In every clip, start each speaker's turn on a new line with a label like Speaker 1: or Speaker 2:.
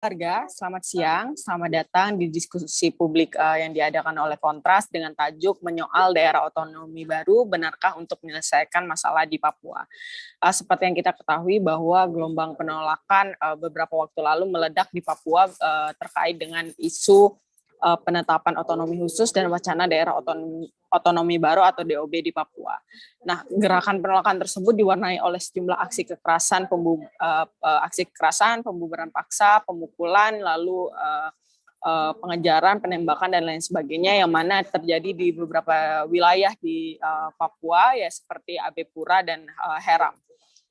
Speaker 1: Warga, selamat siang. Selamat datang di diskusi publik yang diadakan oleh Kontras dengan tajuk menyoal daerah otonomi baru, benarkah untuk menyelesaikan masalah di Papua. Seperti yang kita ketahui bahwa gelombang penolakan beberapa waktu lalu meledak di Papua terkait dengan isu penetapan otonomi khusus dan wacana daerah otonomi baru atau DOB di Papua. Nah, gerakan penolakan tersebut diwarnai oleh sejumlah aksi kekerasan, pembubaran paksa, pemukulan, lalu pengejaran, penembakan dan lain sebagainya yang mana terjadi di beberapa wilayah di Papua ya seperti Abepura dan Heram.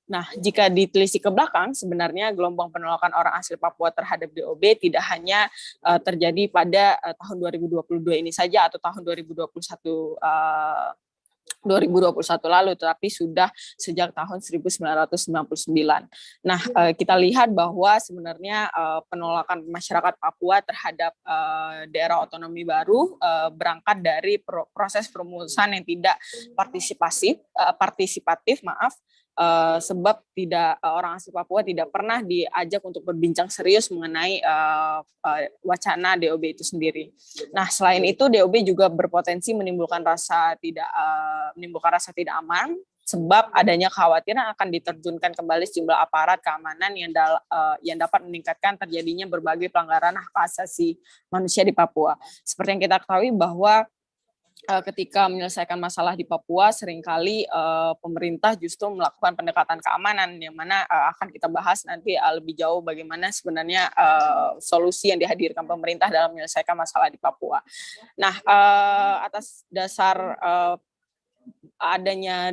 Speaker 1: Nah, jika ditelisik ke belakang, sebenarnya gelombang penolakan orang asli Papua terhadap DOB tidak hanya terjadi pada tahun 2022 ini saja atau tahun 2021 lalu, tetapi sudah sejak tahun 1999. Nah, kita lihat bahwa sebenarnya penolakan masyarakat Papua terhadap daerah otonomi baru berangkat dari proses perumusan yang tidak partisipatif, sebab orang asli Papua tidak pernah diajak untuk berbincang serius mengenai wacana DOB itu sendiri. Nah, selain itu DOB juga berpotensi menimbulkan rasa tidak aman, sebab adanya kekhawatiran akan diterjunkan kembali sejumlah aparat keamanan yang dapat meningkatkan terjadinya berbagai pelanggaran hak asasi manusia di Papua. Seperti yang kita ketahui bahwa ketika menyelesaikan masalah di Papua, seringkali pemerintah justru melakukan pendekatan keamanan, yang mana akan kita bahas nanti lebih jauh bagaimana sebenarnya solusi yang dihadirkan pemerintah dalam menyelesaikan masalah di Papua. Nah, atas dasar adanya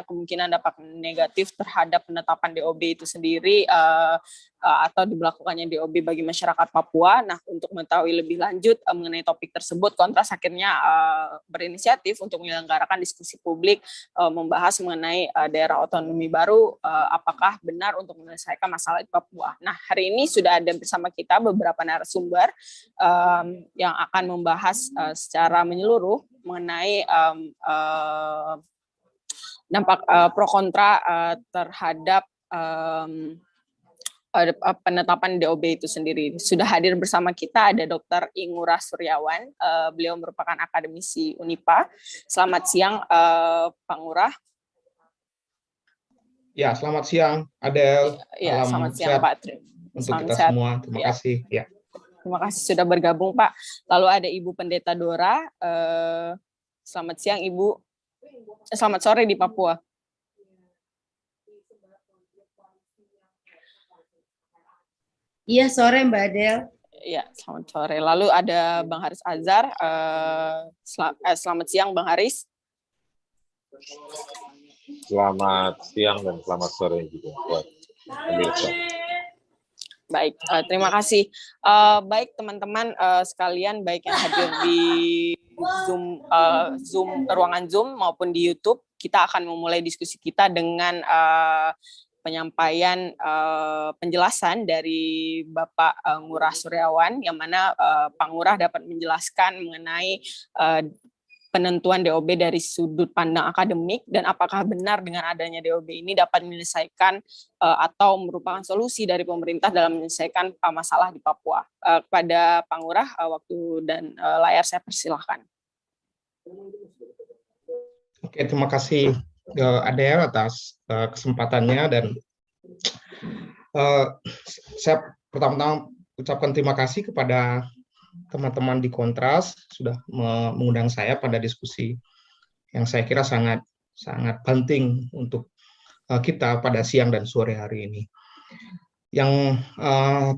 Speaker 1: kemungkinan dampak negatif terhadap penetapan DOB itu sendiri atau diberlakukannya DOB bagi masyarakat Papua. Nah, untuk mengetahui lebih lanjut mengenai topik tersebut, Kontras akhirnya berinisiatif untuk menyelenggarakan diskusi publik membahas mengenai daerah otonomi baru, apakah benar untuk menyelesaikan masalah di Papua. Nah, hari ini sudah ada bersama kita beberapa narasumber yang akan membahas secara menyeluruh mengenai dampak pro kontra terhadap penetapan DOB itu sendiri. Sudah hadir bersama kita ada Dr. Ingurah Suryawan, beliau merupakan akademisi Unipa. Selamat siang, Pak Ngurah.
Speaker 2: Ya, selamat siang, Adel.
Speaker 1: Ya, selamat siang, Pak.
Speaker 2: Untuk kita semua, terima kasih. Ya.
Speaker 1: Terima kasih sudah bergabung, Pak. Lalu ada Ibu Pendeta Dora. Selamat siang, Ibu. Selamat sore di Papua.
Speaker 3: Iya, sore Mbak Adel.
Speaker 1: Iya, selamat sore. Lalu ada Bang Haris Azhar. Selamat siang, Bang Haris.
Speaker 4: Selamat siang dan selamat sore juga buat pemirsa.
Speaker 1: Baik, terima kasih. Baik teman-teman sekalian, baik yang hadir di ruangan Zoom maupun di YouTube, kita akan memulai diskusi kita dengan penyampaian penjelasan dari Bapak Ngurah Suryawan, yang mana Pak Ngurah dapat menjelaskan mengenai penentuan DOB dari sudut pandang akademik dan apakah benar dengan adanya DOB ini dapat menyelesaikan atau merupakan solusi dari pemerintah dalam menyelesaikan masalah di Papua. Kepada Pak Ngurah, waktu dan layar saya persilahkan.
Speaker 2: Oke, terima kasih Adel atas kesempatannya, dan saya pertama-tama ucapkan terima kasih kepada teman-teman di Kontras sudah mengundang saya pada diskusi yang saya kira sangat penting untuk kita pada siang dan sore hari ini. Yang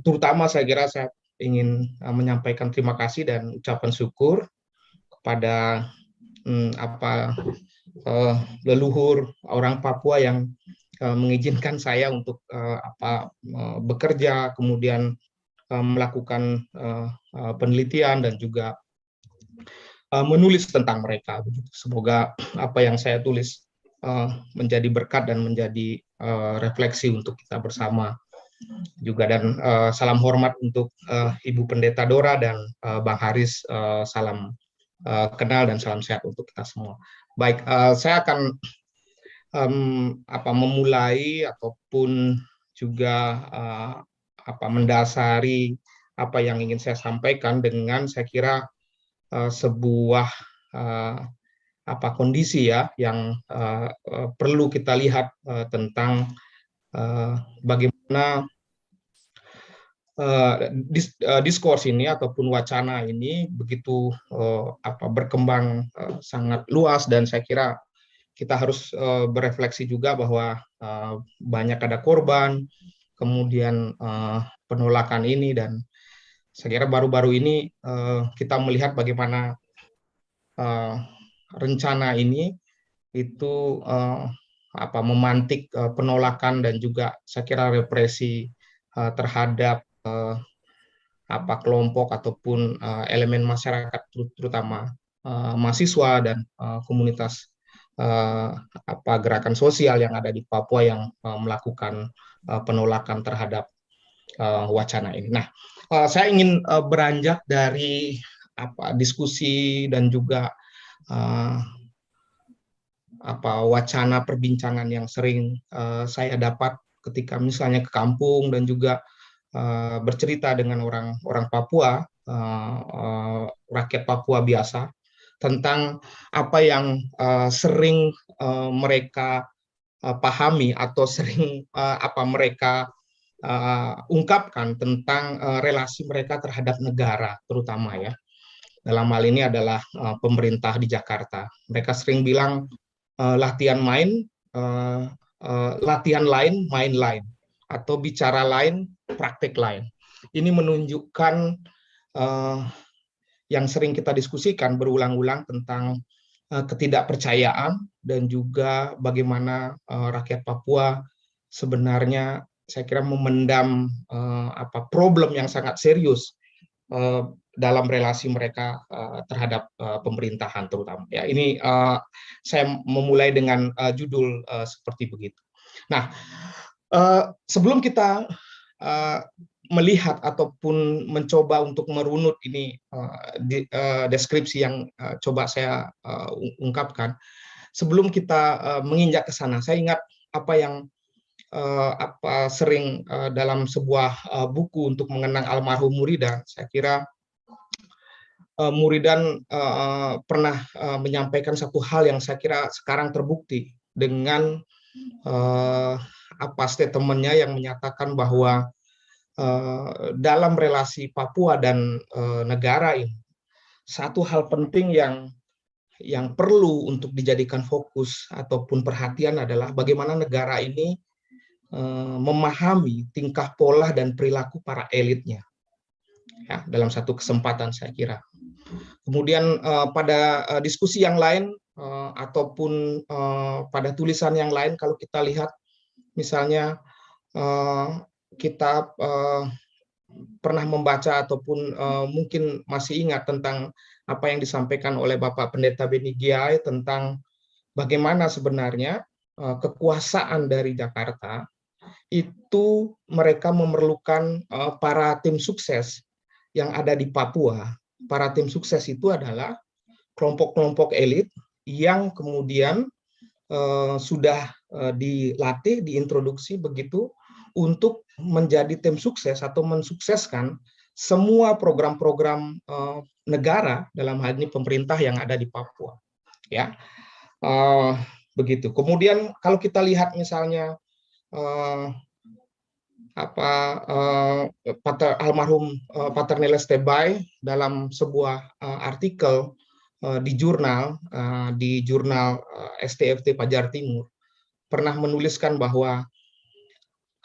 Speaker 2: terutama saya kira saya ingin menyampaikan terima kasih dan ucapan syukur kepada leluhur orang Papua yang mengizinkan saya untuk bekerja, kemudian melakukan penelitian dan juga menulis tentang mereka. Semoga apa yang saya tulis menjadi berkat dan menjadi refleksi untuk kita bersama juga. Dan salam hormat untuk Ibu Pendeta Dora dan Bang Haris, salam kenal dan salam sehat untuk kita semua. Baik, saya akan memulai ataupun juga mendasari apa yang ingin saya sampaikan dengan saya kira sebuah kondisi ya yang perlu kita lihat tentang bagaimana diskurs ini ataupun wacana ini begitu berkembang sangat luas, dan saya kira kita harus berefleksi juga bahwa banyak ada korban, kemudian penolakan ini, dan saya kira baru-baru ini kita melihat bagaimana rencana ini itu memantik penolakan dan juga saya kira represi terhadap kelompok ataupun elemen masyarakat, terutama mahasiswa dan komunitas gerakan sosial yang ada di Papua yang melakukan penolakan terhadap wacana ini. Nah, saya ingin beranjak dari diskusi dan juga wacana perbincangan yang sering saya dapat ketika misalnya ke kampung dan juga bercerita dengan orang Papua, rakyat Papua biasa, tentang apa yang sering mereka pahami atau sering mereka ungkapkan tentang relasi mereka terhadap negara, terutama ya. Dalam hal ini adalah pemerintah di Jakarta. Mereka sering bilang latihan lain, main lain, atau bicara lain, praktek lain. Ini menunjukkan yang sering kita diskusikan berulang-ulang tentang ketidakpercayaan dan juga bagaimana rakyat Papua sebenarnya saya kira memendam problem yang sangat serius dalam relasi mereka terhadap pemerintahan terutama. Ya, ini saya memulai dengan judul seperti begitu. Nah, sebelum kita melihat ataupun mencoba untuk merunut ini deskripsi yang coba saya ungkapkan, sebelum kita menginjak ke sana, saya ingat apa yang sering dalam sebuah buku untuk mengenang almarhum Muridan. Saya kira Muridan pernah menyampaikan satu hal yang saya kira sekarang terbukti dengan statementnya yang menyatakan bahwa dalam relasi Papua dan negara ini, satu hal penting yang perlu untuk dijadikan fokus ataupun perhatian adalah bagaimana negara ini memahami tingkah pola dan perilaku para elitnya. Ya, dalam satu kesempatan saya kira. Kemudian pada diskusi yang lain ataupun pada tulisan yang lain, kalau kita lihat misalnya kita pernah membaca ataupun mungkin masih ingat tentang apa yang disampaikan oleh Bapak Pendeta Beni Giai tentang bagaimana sebenarnya kekuasaan dari Jakarta itu mereka memerlukan para tim sukses yang ada di Papua. Para tim sukses itu adalah kelompok-kelompok elit yang kemudian sudah dilatih, diintroduksi begitu untuk menjadi tim sukses atau mensukseskan semua program-program negara, dalam hal ini pemerintah yang ada di Papua. Ya, begitu. Kemudian kalau kita lihat misalnya almarhum Pater Neles Tebay dalam sebuah artikel di jurnal STFT Pajar Timur pernah menuliskan bahwa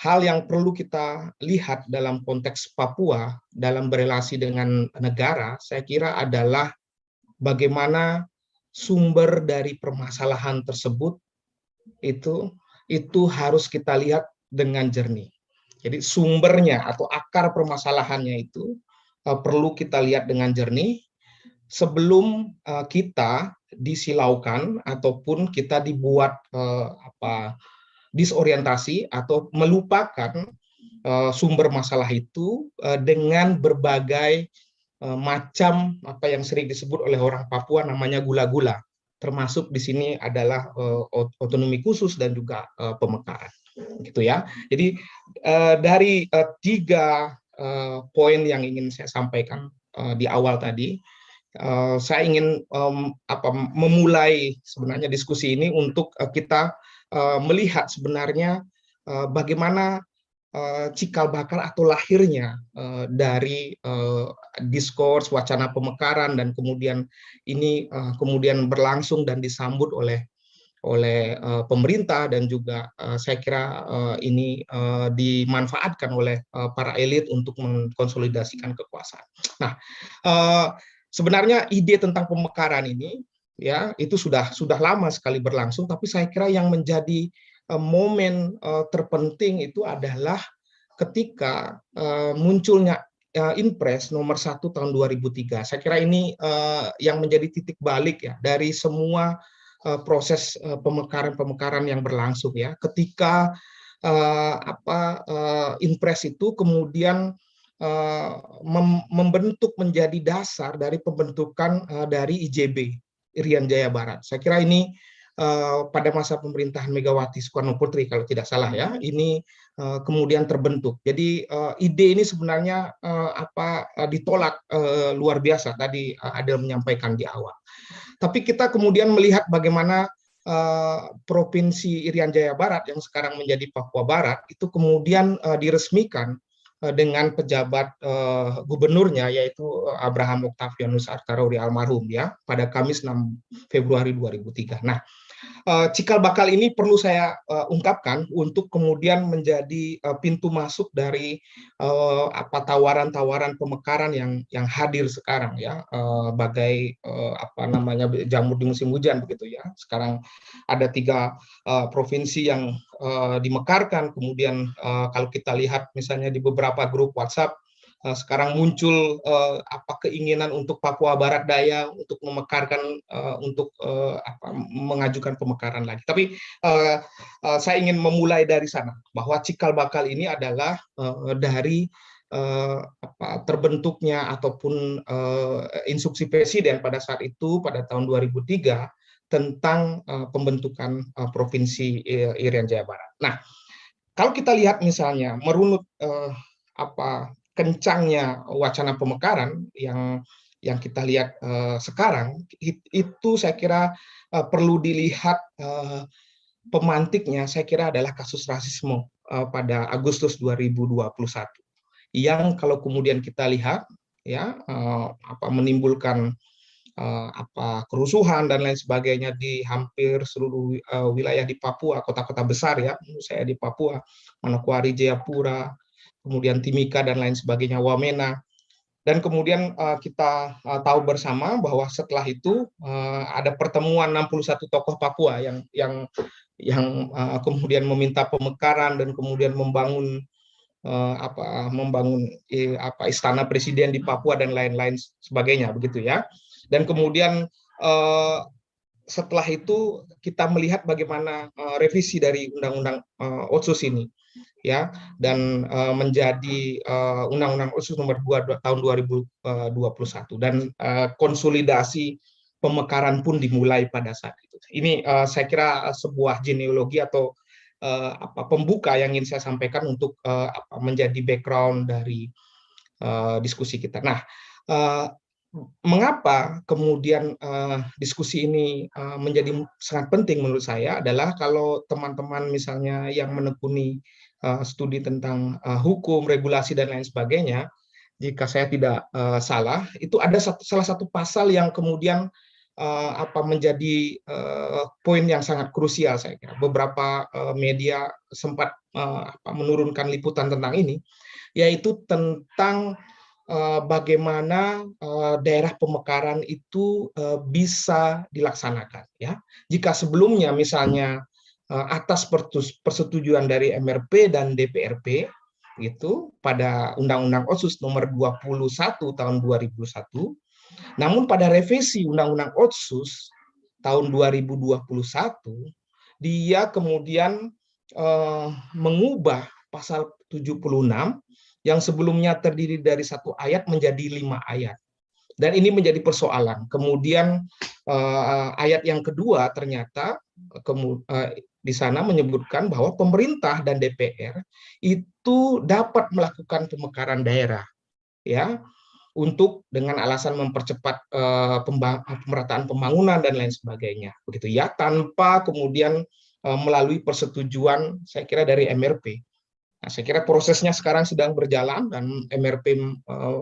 Speaker 2: hal yang perlu kita lihat dalam konteks Papua dalam berelasi dengan negara, saya kira adalah bagaimana sumber dari permasalahan tersebut itu harus kita lihat dengan jernih. Jadi sumbernya atau akar permasalahannya itu perlu kita lihat dengan jernih sebelum kita disilaukan ataupun kita dibuat disorientasi atau melupakan sumber masalah itu dengan berbagai macam apa yang sering disebut oleh orang Papua namanya gula-gula. Termasuk di sini adalah otonomi khusus dan juga pemekaran. gitu ya. Jadi dari tiga poin yang ingin saya sampaikan di awal tadi, saya ingin memulai sebenarnya diskusi ini untuk kita melihat sebenarnya bagaimana cikal bakal atau lahirnya dari diskurs wacana pemekaran, dan kemudian ini kemudian berlangsung dan disambut oleh pemerintah, dan juga saya kira ini dimanfaatkan oleh para elit untuk mengkonsolidasikan kekuasaan. Nah, sebenarnya ide tentang pemekaran ini ya itu sudah lama sekali berlangsung, tapi saya kira yang menjadi momen terpenting itu adalah ketika munculnya Inpres nomor 1 tahun 2003. Saya kira ini yang menjadi titik balik ya dari semua proses pemekaran yang berlangsung ya. Ketika Inpres itu kemudian membentuk menjadi dasar dari pembentukan dari IJB, Irian Jaya Barat. Saya kira ini pada masa pemerintahan Megawati Soekarno Putri kalau tidak salah ya, ini kemudian terbentuk. Jadi ide ini sebenarnya ditolak luar biasa, tadi Adel menyampaikan di awal. Tapi kita kemudian melihat bagaimana Provinsi Irian Jaya Barat yang sekarang menjadi Papua Barat itu kemudian diresmikan dengan pejabat gubernurnya, yaitu Abraham Octavianus Artarori almarhum ya, pada Kamis 6 Februari 2003. Nah, cikal bakal ini perlu saya ungkapkan untuk kemudian menjadi pintu masuk dari tawaran-tawaran pemekaran yang hadir sekarang ya, bagai jamur di musim hujan begitu ya. Sekarang ada 3 provinsi yang dimekarkan, kemudian kalau kita lihat misalnya di beberapa grup WhatsApp sekarang muncul keinginan untuk Papua Barat Daya untuk memekarkan, untuk mengajukan pemekaran lagi. Tapi saya ingin memulai dari sana, bahwa cikal bakal ini adalah dari terbentuknya ataupun instruksi Presiden pada saat itu pada tahun 2003 tentang pembentukan Provinsi Irian Jaya Barat. Nah, kalau kita lihat misalnya merunut kencangnya wacana pemekaran yang kita lihat sekarang, itu saya kira perlu dilihat pemantiknya, saya kira adalah kasus rasisme pada Agustus 2021, yang kalau kemudian kita lihat ya menimbulkan kerusuhan dan lain sebagainya di hampir seluruh wilayah di Papua, kota-kota besar ya, menurut saya di Papua, Manokwari, Jayapura, kemudian Timika dan lain sebagainya, Wamena. Dan kemudian kita tahu bersama bahwa setelah itu ada pertemuan 61 tokoh Papua yang kemudian meminta pemekaran dan kemudian membangun istana presiden di Papua dan lain-lain sebagainya begitu ya. Dan kemudian setelah itu kita melihat bagaimana revisi dari Undang-Undang Otsus ini ya, dan menjadi Undang-Undang Otsus nomor 2 tahun 2021, dan konsolidasi pemekaran pun dimulai pada saat itu. Ini saya kira sebuah genealogi atau pembuka yang ingin saya sampaikan untuk menjadi background dari diskusi kita. Nah, mengapa kemudian diskusi ini menjadi sangat penting menurut saya adalah kalau teman-teman misalnya yang menekuni studi tentang hukum, regulasi dan lain sebagainya, jika saya tidak salah, itu ada salah satu pasal yang kemudian menjadi poin yang sangat krusial saya kira. Beberapa media sempat menurunkan liputan tentang ini, yaitu tentang bagaimana daerah pemekaran itu bisa dilaksanakan ya. Jika sebelumnya misalnya atas persetujuan dari MRP dan DPRP gitu pada Undang-Undang Otsus nomor 21 tahun 2001, namun pada revisi Undang-Undang Otsus tahun 2021 dia kemudian mengubah pasal 76 yang sebelumnya terdiri dari 1 ayat menjadi 5 ayat. Dan ini menjadi persoalan. Kemudian ayat yang kedua ternyata di sana menyebutkan bahwa pemerintah dan DPR itu dapat melakukan pemekaran daerah, ya, untuk dengan alasan mempercepat pemerataan pembangunan dan lain sebagainya, begitu ya, tanpa kemudian melalui persetujuan saya kira dari MRP. Nah, saya kira prosesnya sekarang sedang berjalan dan MRP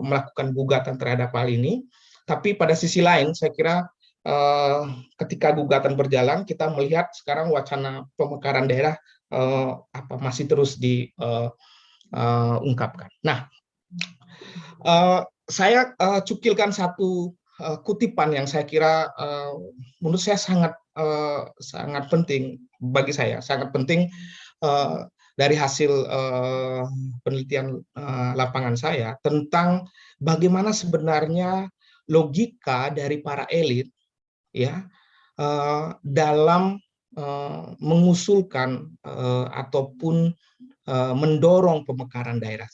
Speaker 2: melakukan gugatan terhadap hal ini. Tapi pada sisi lain, saya kira ketika gugatan berjalan, kita melihat sekarang wacana pemekaran daerah masih terus diungkapkan. Nah, saya cukilkan satu kutipan yang saya kira menurut saya sangat penting bagi saya, sangat penting dari hasil penelitian lapangan saya tentang bagaimana sebenarnya logika dari para elit, ya, dalam mengusulkan ataupun mendorong pemekaran daerah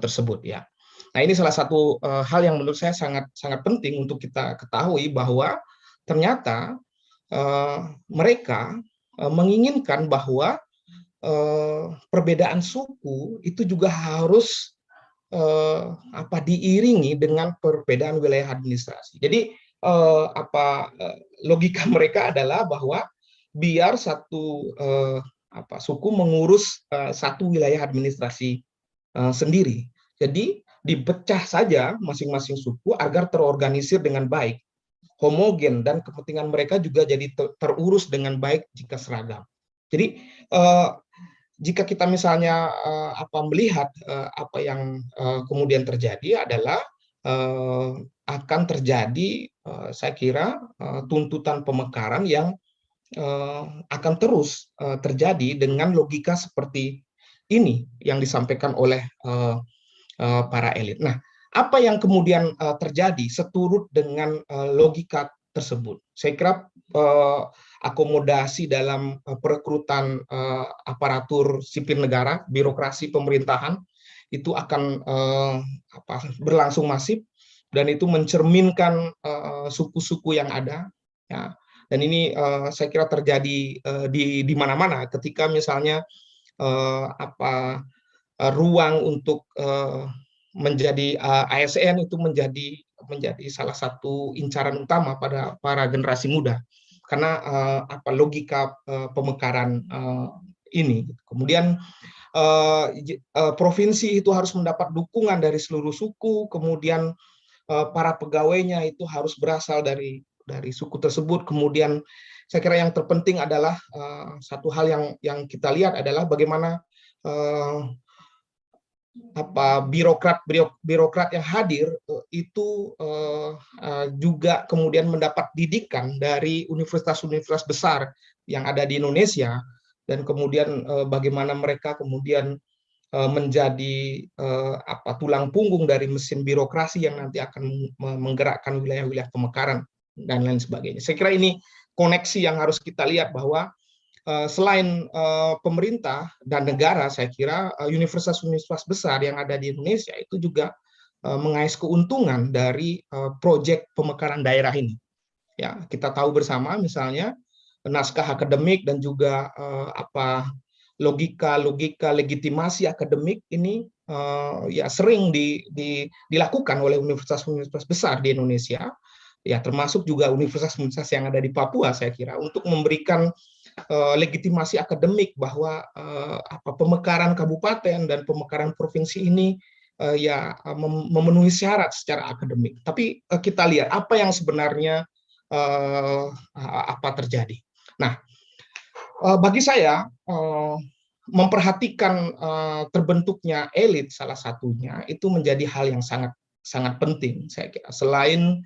Speaker 2: tersebut, ya. Nah, ini salah satu hal yang menurut saya sangat penting untuk kita ketahui, bahwa ternyata mereka menginginkan bahwa perbedaan suku itu juga harus diiringi dengan perbedaan wilayah administrasi. Jadi logika mereka adalah bahwa biar satu suku mengurus satu wilayah administrasi sendiri. Jadi dipecah saja masing-masing suku agar terorganisir dengan baik, homogen, dan kepentingan mereka juga jadi terurus dengan baik jika seragam. Jadi jika kita misalnya melihat apa yang kemudian terjadi adalah akan terjadi saya kira tuntutan pemekaran yang akan terus terjadi dengan logika seperti ini yang disampaikan oleh para elit. Nah, apa yang kemudian terjadi seturut dengan logika tersebut? Saya kira akomodasi dalam perekrutan aparatur sipil negara, birokrasi pemerintahan itu akan berlangsung masif, dan itu mencerminkan suku-suku yang ada, ya. Dan ini saya kira terjadi di mana-mana ketika misalnya ruang untuk menjadi ASN itu menjadi salah satu incaran utama pada para generasi muda, karena logika pemekaran ini. Kemudian provinsi itu harus mendapat dukungan dari seluruh suku, kemudian para pegawainya itu harus berasal dari suku tersebut. Kemudian saya kira yang terpenting adalah satu hal yang kita lihat adalah bagaimana birokrat yang hadir itu juga kemudian mendapat didikan dari universitas-universitas besar yang ada di Indonesia, dan kemudian bagaimana mereka kemudian menjadi tulang punggung dari mesin birokrasi yang nanti akan menggerakkan wilayah-wilayah pemekaran dan lain sebagainya. Saya kira ini koneksi yang harus kita lihat, bahwa selain pemerintah dan negara, saya kira universitas-universitas besar yang ada di Indonesia itu juga mengais keuntungan dari proyek pemekaran daerah ini. Ya, kita tahu bersama misalnya naskah akademik dan juga logika legitimasi akademik ini ya sering dilakukan oleh universitas-universitas besar di Indonesia, ya, termasuk juga universitas-universitas yang ada di Papua, saya kira, untuk memberikan legitimasi akademik bahwa pemekaran kabupaten dan pemekaran provinsi ini memenuhi syarat secara akademik. Tapi kita lihat apa yang sebenarnya terjadi. Nah, bagi saya memperhatikan terbentuknya elit salah satunya itu menjadi hal yang sangat penting, saya kira. Selain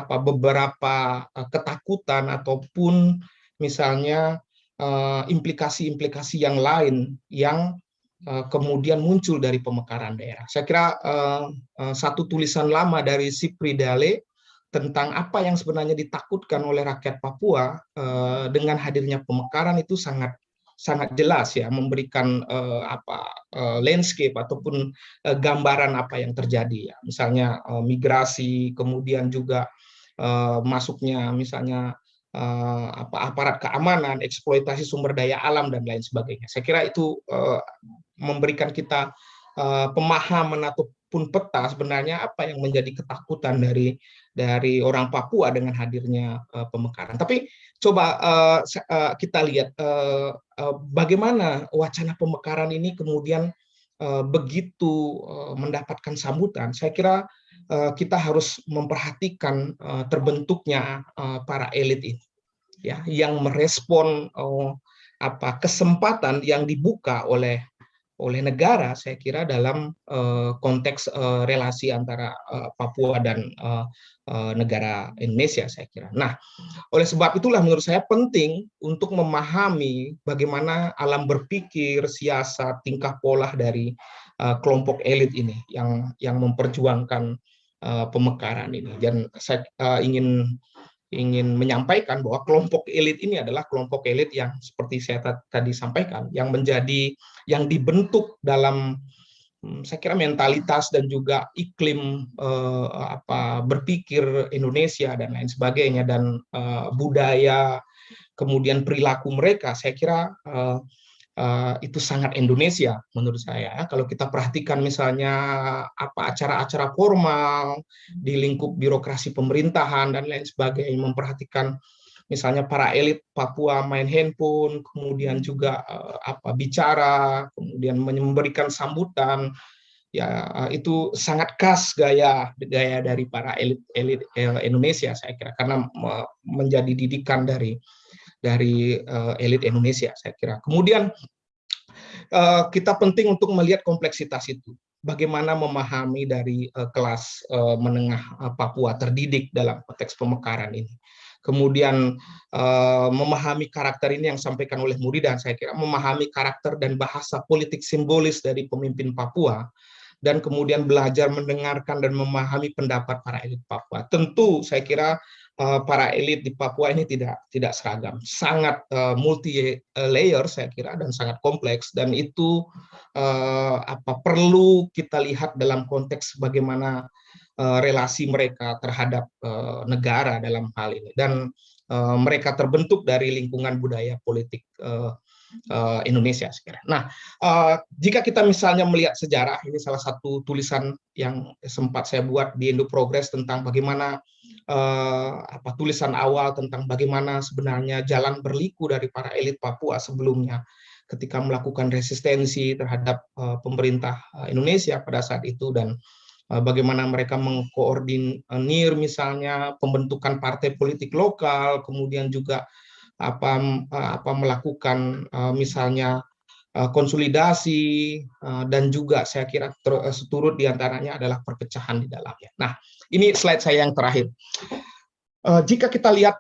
Speaker 2: beberapa ketakutan ataupun misalnya implikasi-implikasi yang lain yang kemudian muncul dari pemekaran daerah. Saya kira satu tulisan lama dari Sipri Dale tentang apa yang sebenarnya ditakutkan oleh rakyat Papua dengan hadirnya pemekaran itu sangat jelas, ya, memberikan landscape ataupun gambaran apa yang terjadi, ya. Misalnya migrasi, kemudian juga masuknya misalnya aparat keamanan, eksploitasi sumber daya alam dan lain sebagainya. Saya kira itu memberikan kita pemahaman ataupun peta sebenarnya apa yang menjadi ketakutan dari orang Papua dengan hadirnya pemekaran. Tapi coba kita lihat bagaimana wacana pemekaran ini kemudian begitu mendapatkan sambutan. Saya kira kita harus memperhatikan terbentuknya para elit ini, ya, yang merespon kesempatan yang dibuka oleh negara, saya kira dalam konteks relasi antara Papua dan negara Indonesia, saya kira. Nah, oleh sebab itulah menurut saya penting untuk memahami bagaimana alam berpikir, siasat, tingkah pola dari kelompok elit ini yang memperjuangkan pemekaran ini. Dan saya ingin menyampaikan bahwa kelompok elit ini adalah kelompok elit yang seperti saya tadi sampaikan, yang dibentuk dalam saya kira mentalitas dan juga iklim berpikir Indonesia dan lain sebagainya, dan budaya, kemudian perilaku mereka, saya kira itu sangat Indonesia menurut saya. Kalau kita perhatikan misalnya acara-acara formal di lingkup birokrasi pemerintahan dan lain sebagainya, memperhatikan misalnya para elit Papua main handphone, kemudian juga bicara, kemudian memberikan sambutan, ya itu sangat khas gaya dari para elit Indonesia, saya kira, karena menjadi didikan dari elit Indonesia, saya kira. Kemudian kita penting untuk melihat kompleksitas itu. Bagaimana memahami dari kelas menengah Papua terdidik dalam konteks pemekaran ini. Kemudian memahami karakter ini yang disampaikan oleh Muridan, saya kira memahami karakter dan bahasa politik simbolis dari pemimpin Papua, dan kemudian belajar mendengarkan dan memahami pendapat para elit Papua. Tentu saya kira para elit di Papua ini tidak seragam, sangat multi layer saya kira, dan sangat kompleks, dan itu perlu kita lihat dalam konteks bagaimana relasi mereka terhadap negara dalam hal ini, dan mereka terbentuk dari lingkungan budaya politik Indonesia sekarang. Nah, jika kita misalnya melihat sejarah, ini salah satu tulisan yang sempat saya buat di Indo Progress tentang bagaimana tulisan awal tentang bagaimana sebenarnya jalan berliku dari para elit Papua sebelumnya ketika melakukan resistensi terhadap pemerintah Indonesia pada saat itu, dan bagaimana mereka mengkoordinir misalnya pembentukan partai politik lokal, kemudian juga melakukan misalnya konsolidasi, dan juga saya kira seturut diantaranya adalah perpecahan di dalamnya. Nah, ini slide saya yang terakhir. Jika kita lihat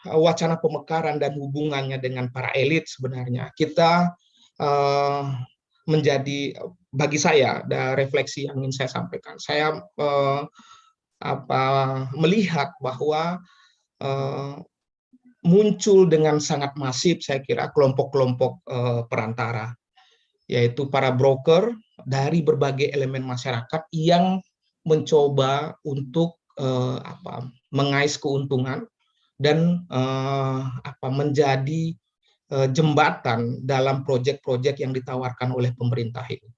Speaker 2: wacana pemekaran dan hubungannya dengan para elit, sebenarnya kita menjadi, bagi saya, ada refleksi yang ingin saya sampaikan. Saya melihat bahwa muncul dengan sangat masif, saya kira, kelompok-kelompok perantara, yaitu para broker dari berbagai elemen masyarakat yang mencoba untuk mengais keuntungan dan menjadi jembatan dalam proyek-proyek yang ditawarkan oleh pemerintah ini.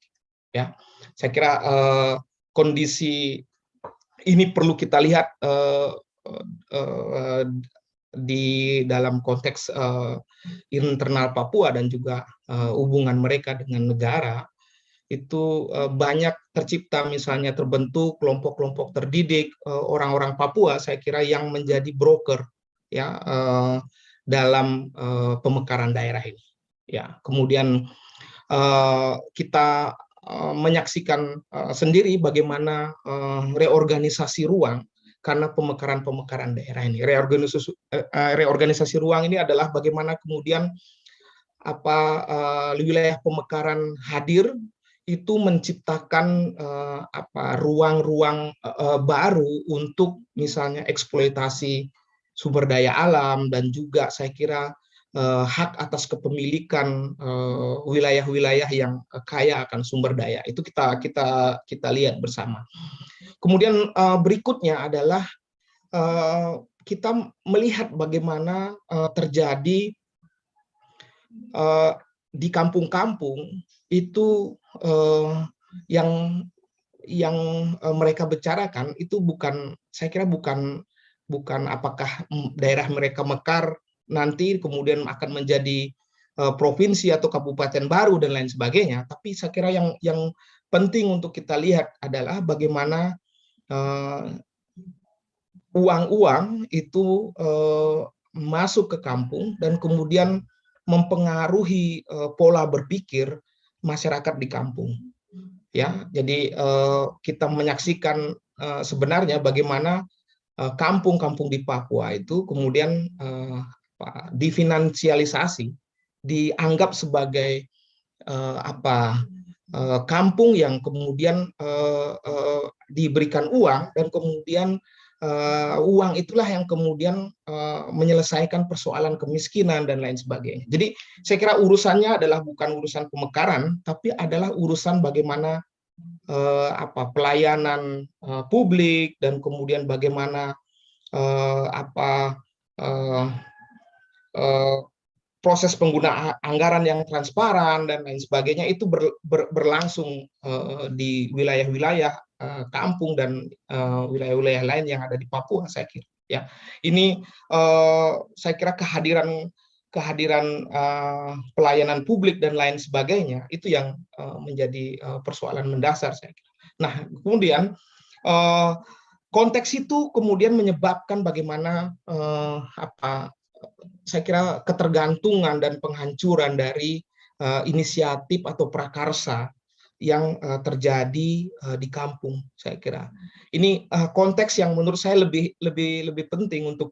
Speaker 2: Ya, saya kira kondisi ini perlu kita lihat di dalam konteks internal Papua dan juga hubungan mereka dengan negara. Itu banyak tercipta misalnya terbentuk kelompok-kelompok terdidik orang-orang Papua, saya kira, yang menjadi broker, ya, dalam pemekaran daerah ini. Ya, kemudian kita menyaksikan sendiri bagaimana reorganisasi ruang karena pemekaran daerah ini. Reorganisasi ruang ini adalah bagaimana kemudian wilayah pemekaran hadir itu menciptakan ruang-ruang baru untuk misalnya eksploitasi sumber daya alam, dan juga saya kira hak atas kepemilikan wilayah-wilayah yang kaya akan sumber daya. Itu kita lihat bersama. Kemudian berikutnya adalah kita melihat bagaimana terjadi di kampung-kampung itu yang mereka bicarakan itu bukan, saya kira bukan apakah daerah mereka mekar nanti kemudian akan menjadi provinsi atau kabupaten baru dan lain sebagainya, tapi saya kira yang penting untuk kita lihat adalah bagaimana uang-uang itu masuk ke kampung dan kemudian mempengaruhi pola berpikir masyarakat di kampung. Ya, jadi kita menyaksikan sebenarnya bagaimana kampung-kampung di Papua itu kemudian difinansialisasi, dianggap sebagai kampung yang kemudian diberikan uang dan kemudian uang itulah yang kemudian menyelesaikan persoalan kemiskinan dan lain sebagainya. Jadi saya kira urusannya adalah bukan urusan pemekaran, tapi adalah urusan bagaimana pelayanan publik dan kemudian bagaimana proses penggunaan anggaran yang transparan dan lain sebagainya itu berlangsung di wilayah-wilayah kampung dan wilayah-wilayah lain yang ada di Papua, saya kira. Ya, ini saya kira kehadiran pelayanan publik dan lain sebagainya itu yang menjadi persoalan mendasar, saya kira. Nah, kemudian konteks itu kemudian menyebabkan bagaimana saya kira ketergantungan dan penghancuran dari inisiatif atau prakarsa yang terjadi di kampung, saya kira. Ini konteks yang menurut saya lebih penting untuk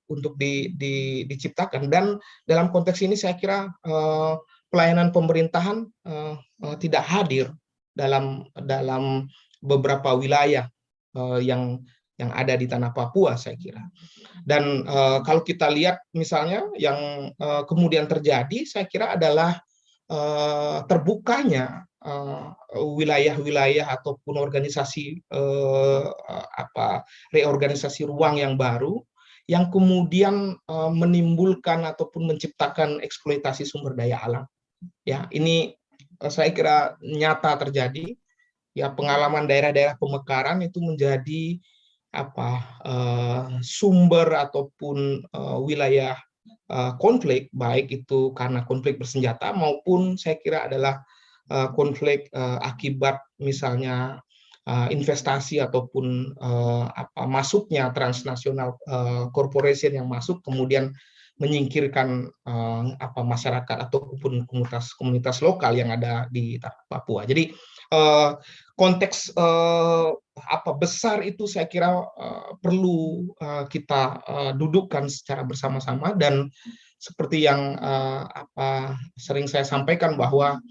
Speaker 2: diciptakan, dan dalam konteks ini saya kira pelayanan pemerintahan tidak hadir dalam beberapa wilayah yang ada di tanah Papua, saya kira. Dan kalau kita lihat misalnya yang kemudian terjadi, saya kira adalah terbukanya wilayah-wilayah ataupun organisasi reorganisasi ruang yang baru yang kemudian menimbulkan ataupun menciptakan eksploitasi sumber daya alam. Ya, ini saya kira nyata terjadi. Ya, pengalaman daerah-daerah pemekaran itu menjadi sumber ataupun wilayah konflik, baik itu karena konflik bersenjata maupun saya kira adalah konflik akibat misalnya investasi ataupun masuknya transnasional corporation yang masuk kemudian menyingkirkan masyarakat ataupun komunitas lokal yang ada di Papua. Jadi konteks besar itu saya kira perlu kita dudukkan secara bersama-sama, dan seperti yang sering saya sampaikan bahwa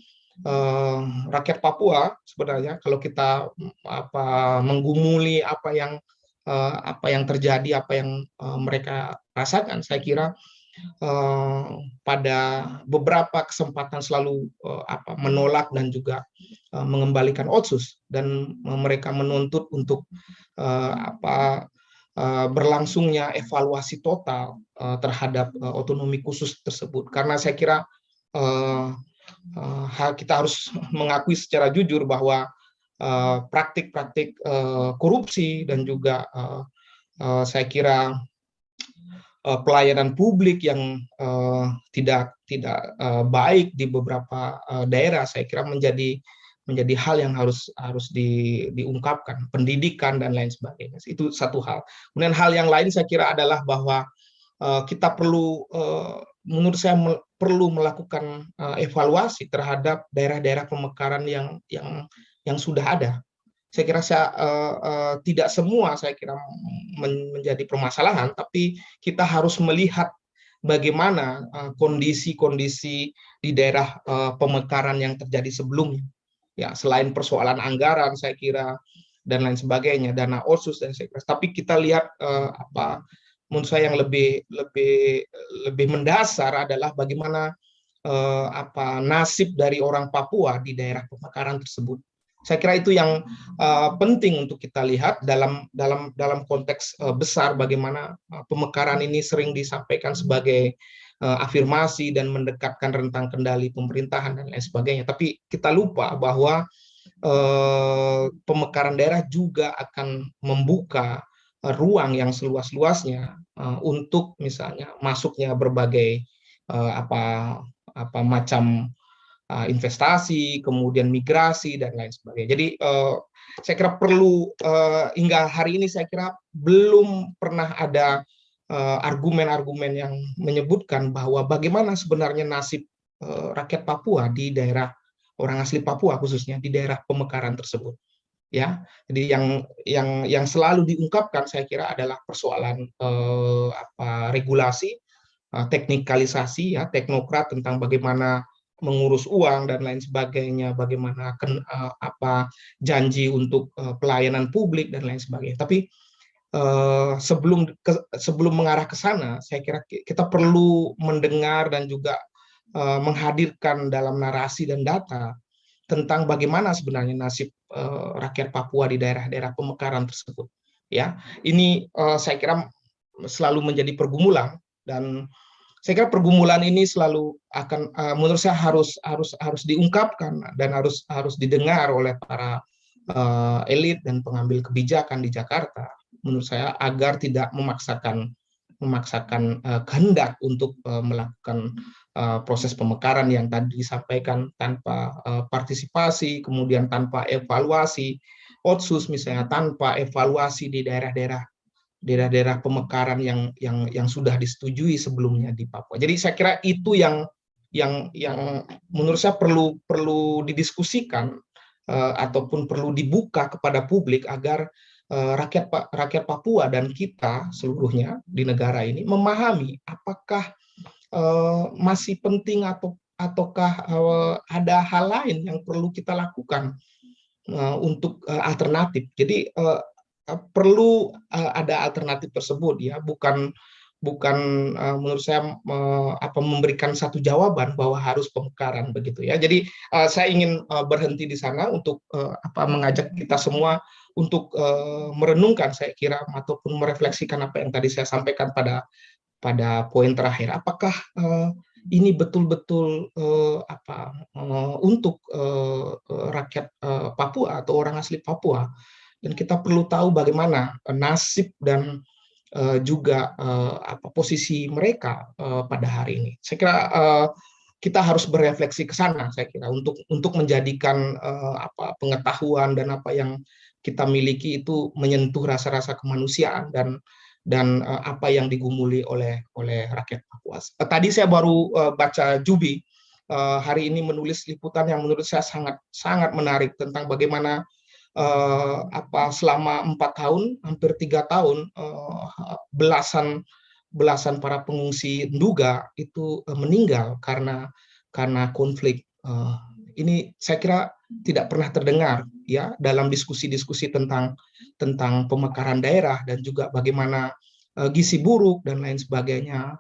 Speaker 2: rakyat Papua sebenarnya kalau kita menggumuli apa yang terjadi, apa yang mereka rasakan, saya kira pada beberapa kesempatan selalu menolak dan juga mengembalikan Otsus, dan mereka menuntut untuk berlangsungnya evaluasi total terhadap otonomi khusus tersebut, karena saya kira kita harus mengakui secara jujur bahwa praktik-praktik korupsi dan juga saya kira pelayanan publik yang tidak baik di beberapa daerah, saya kira menjadi hal yang harus diungkapkan, pendidikan dan lain sebagainya. Itu satu hal. Kemudian hal yang lain saya kira adalah bahwa kita perlu, menurut saya perlu melakukan evaluasi terhadap daerah-daerah pemekaran yang sudah ada. Saya kira tidak semua saya kira menjadi permasalahan, tapi kita harus melihat bagaimana kondisi-kondisi di daerah pemekaran yang terjadi sebelumnya. Ya, selain persoalan anggaran saya kira dan lain sebagainya, dana Otsus dan saya kira, tapi kita lihat menurut saya yang lebih mendasar adalah bagaimana nasib dari orang Papua di daerah pemekaran tersebut. Saya kira itu yang penting untuk kita lihat dalam konteks besar bagaimana pemekaran ini sering disampaikan sebagai afirmasi dan mendekatkan rentang kendali pemerintahan dan lain sebagainya. Tapi kita lupa bahwa pemekaran daerah juga akan membuka ruang yang seluas-luasnya untuk misalnya masuknya berbagai apa macam investasi, kemudian migrasi dan lain sebagainya. Jadi saya kira perlu hingga hari ini saya kira belum pernah ada argumen-argumen yang menyebutkan bahwa bagaimana sebenarnya nasib rakyat Papua di daerah orang asli Papua khususnya di daerah pemekaran tersebut. Ya, jadi yang selalu diungkapkan saya kira adalah persoalan regulasi, teknikalisasi, ya, teknokrat tentang bagaimana mengurus uang dan lain sebagainya, bagaimana janji untuk pelayanan publik dan lain sebagainya. Tapi sebelum mengarah ke sana, saya kira kita perlu mendengar dan juga menghadirkan dalam narasi dan data tentang bagaimana sebenarnya nasib rakyat Papua di daerah-daerah pemekaran tersebut. Ya, ini saya kira selalu menjadi pergumulan, dan saya kira pergumulan ini selalu akan menurut saya harus diungkapkan dan harus didengar oleh para elit dan pengambil kebijakan di Jakarta, menurut saya, agar tidak memaksakan kehendak untuk melakukan proses pemekaran yang tadi disampaikan tanpa partisipasi, kemudian tanpa evaluasi otsus misalnya, tanpa evaluasi di daerah-daerah pemekaran yang sudah disetujui sebelumnya di Papua. Jadi saya kira itu yang menurut saya perlu didiskusikan ataupun perlu dibuka kepada publik agar rakyat Papua dan kita seluruhnya di negara ini memahami apakah masih penting ataukah ada hal lain yang perlu kita lakukan untuk alternatif. Jadi perlu ada alternatif tersebut, ya, bukan menurut saya memberikan satu jawaban bahwa harus pemekaran begitu, ya. Jadi saya ingin berhenti di sana untuk mengajak kita semua untuk merenungkan, saya kira, ataupun merefleksikan apa yang tadi saya sampaikan pada poin terakhir. Apakah ini betul-betul untuk rakyat Papua atau orang asli Papua? Dan kita perlu tahu bagaimana nasib dan juga posisi mereka pada hari ini. Saya kira kita harus berefleksi ke sana, saya kira, untuk menjadikan pengetahuan dan apa yang kita miliki itu menyentuh rasa-rasa kemanusiaan dan apa yang digumuli oleh rakyat Papua. Tadi saya baru baca Jubi hari ini menulis liputan yang menurut saya sangat menarik tentang bagaimana selama 4 tahun, hampir 3 tahun, belasan para pengungsi Nduga itu meninggal karena konflik. Ini saya kira tidak pernah terdengar, ya, dalam diskusi-diskusi tentang pemekaran daerah dan juga bagaimana gizi buruk dan lain sebagainya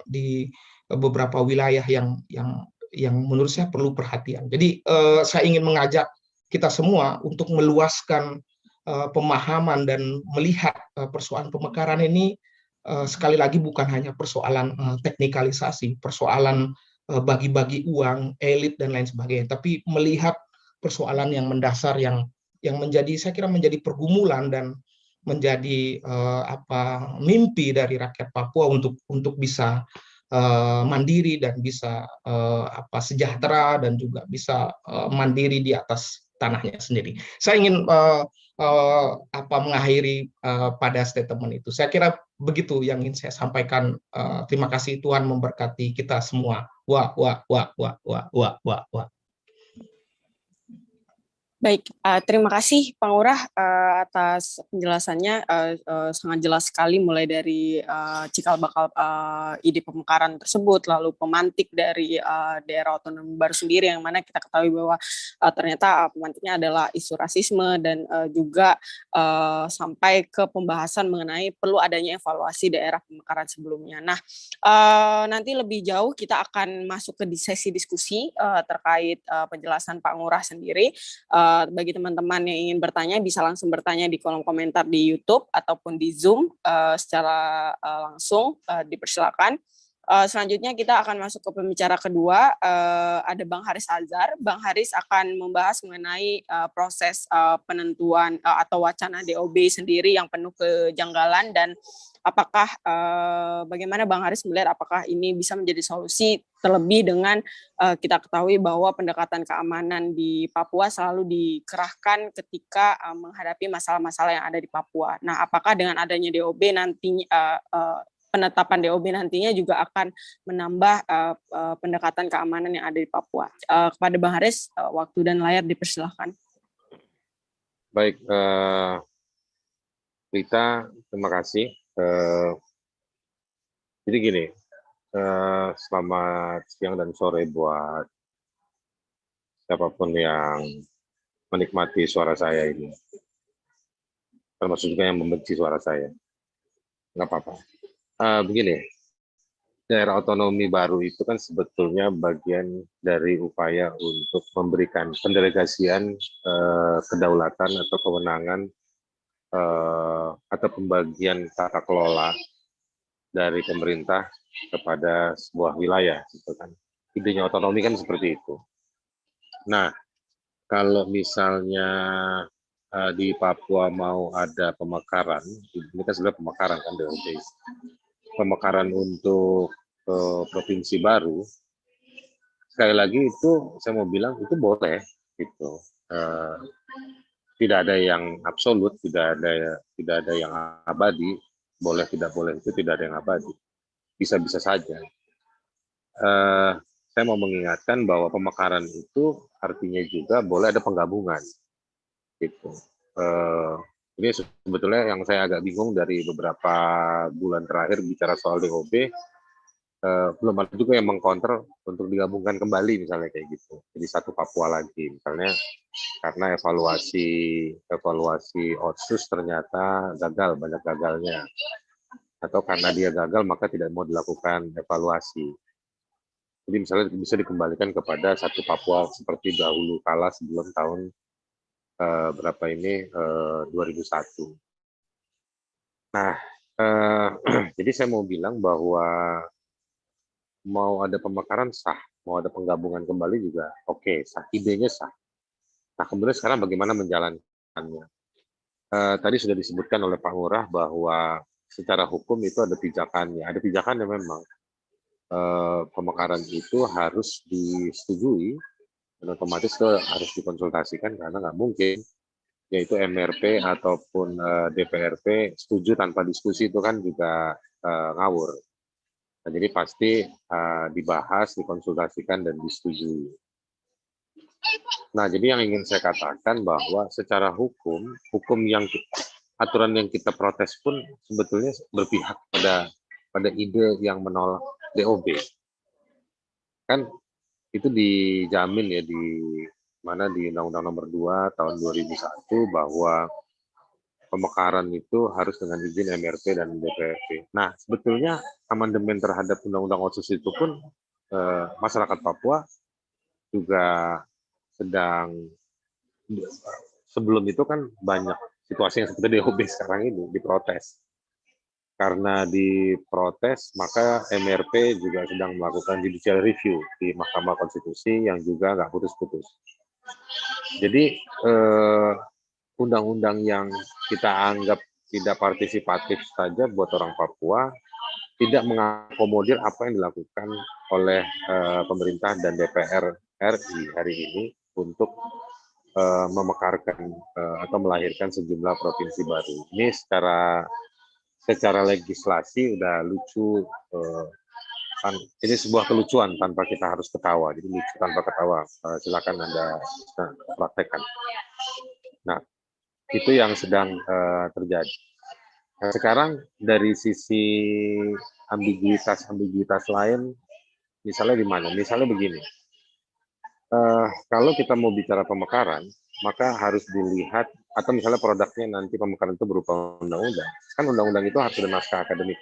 Speaker 2: di beberapa wilayah yang menurut saya perlu perhatian. Jadi saya ingin mengajak kita semua untuk meluaskan pemahaman dan melihat persoalan pemekaran ini sekali lagi bukan hanya persoalan teknikalisasi, persoalan bagi-bagi uang, elit dan lain sebagainya, tapi melihat persoalan yang mendasar yang menjadi, saya kira, menjadi pergumulan dan menjadi mimpi dari rakyat Papua untuk bisa mandiri dan bisa sejahtera dan juga bisa mandiri di atas tanahnya sendiri. Saya ingin mengakhiri pada statement itu. Saya kira begitu yang ingin saya sampaikan. Terima kasih, Tuhan memberkati kita semua. Wah.
Speaker 1: Baik, terima kasih Pak Ngurah atas penjelasannya, sangat jelas sekali, mulai dari cikal bakal ide pemekaran tersebut, lalu pemantik dari daerah otonom baru sendiri, yang mana kita ketahui bahwa ternyata pemantiknya adalah isu rasisme, dan juga sampai ke pembahasan mengenai perlu adanya evaluasi daerah pemekaran sebelumnya. Nah, nanti lebih jauh kita akan masuk ke sesi diskusi terkait penjelasan Pak Ngurah sendiri. bagi teman-teman yang ingin bertanya bisa langsung bertanya di kolom komentar di YouTube ataupun di Zoom secara langsung, dipersilakan. Selanjutnya kita akan masuk ke pembicara kedua, ada Bang Haris Azhar. Bang Haris akan membahas mengenai proses penentuan atau wacana DOB sendiri yang penuh kejanggalan dan apakah bagaimana Bang Haris melihat apakah ini bisa menjadi solusi, terlebih dengan kita ketahui bahwa pendekatan keamanan di Papua selalu dikerahkan ketika menghadapi masalah-masalah yang ada di Papua. Nah, apakah dengan adanya DOB nantinya penetapan DOB nantinya juga akan menambah pendekatan keamanan yang ada di Papua. Kepada Bang Haris, waktu dan layar dipersilahkan.
Speaker 4: Baik, Rita, terima kasih. Jadi gini, selamat siang dan sore buat siapapun yang menikmati suara saya ini. Termasuk juga yang membenci suara saya. Nggak apa-apa. Begini, daerah otonomi baru itu kan sebetulnya bagian dari upaya untuk memberikan pendelegasian kedaulatan atau kewenangan atau pembagian tata kelola dari pemerintah kepada sebuah wilayah, gitu kan. Idenya otonomi kan seperti itu. Nah, kalau misalnya di Papua mau ada pemekaran, ini kan sebenarnya pemekaran kan DOB. Pemekaran untuk provinsi baru, sekali lagi itu saya mau bilang itu boleh, gitu. Tidak ada yang absolut, tidak ada yang abadi, boleh tidak boleh itu tidak ada yang abadi, bisa-bisa saja. Saya mau mengingatkan bahwa pemekaran itu artinya juga boleh ada penggabungan, gitu. Ini sebetulnya yang saya agak bingung dari beberapa bulan terakhir bicara soal DOB, belum ada juga yang mengkonter untuk digabungkan kembali misalnya kayak gitu. Jadi satu Papua lagi misalnya, karena evaluasi Otsus ternyata gagal, banyak gagalnya. Atau karena dia gagal maka tidak mau dilakukan evaluasi. Jadi misalnya bisa dikembalikan kepada satu Papua seperti dahulu kala sebelum tahun berapa ini 2001. Nah, jadi saya mau bilang bahwa mau ada pemekaran sah, mau ada penggabungan kembali juga oke, sah, idenya sah. Nah, kemudian sekarang bagaimana menjalankannya? Tadi sudah disebutkan oleh Pak Ngurah bahwa secara hukum itu ada pijakannya. Ada pijakannya memang. Pemekaran itu harus disetujui dan otomatis itu harus dikonsultasikan karena nggak mungkin yaitu MRP ataupun DPRP setuju tanpa diskusi itu kan juga ngawur. Nah, jadi pasti dibahas, dikonsultasikan dan disetujui. Nah, jadi yang ingin saya katakan bahwa secara hukum aturan yang kita protes pun sebetulnya berpihak pada ide yang menolak DOB. Kan itu dijamin ya di Undang-Undang Nomor 2 Tahun 2001 bahwa pemekaran itu harus dengan izin MRP dan DPRP. Nah, sebetulnya amandemen terhadap Undang-Undang Otsus itu pun masyarakat Papua juga sedang, sebelum itu kan banyak situasi yang seperti DOB sekarang ini diprotes. Karena diprotes, maka MRP juga sedang melakukan judicial review di Mahkamah Konstitusi yang juga nggak putus-putus. Jadi undang-undang yang kita anggap tidak partisipatif saja buat orang Papua tidak mengakomodir apa yang dilakukan oleh pemerintah dan DPR RI hari ini untuk memekarkan atau melahirkan sejumlah provinsi baru. Ini secara legislasi udah lucu, ini sebuah kelucuan tanpa kita harus ketawa. Jadi lucu tanpa ketawa. Silakan Anda praktekkan. Nah, itu yang sedang terjadi. Nah, sekarang dari sisi ambiguitas lain, misalnya di mana? Misalnya begini, kalau kita mau bicara pemekaran, maka harus dilihat, atau misalnya produknya nanti pemekaran itu berupa undang-undang. Kan undang-undang itu harus ada naskah akademik.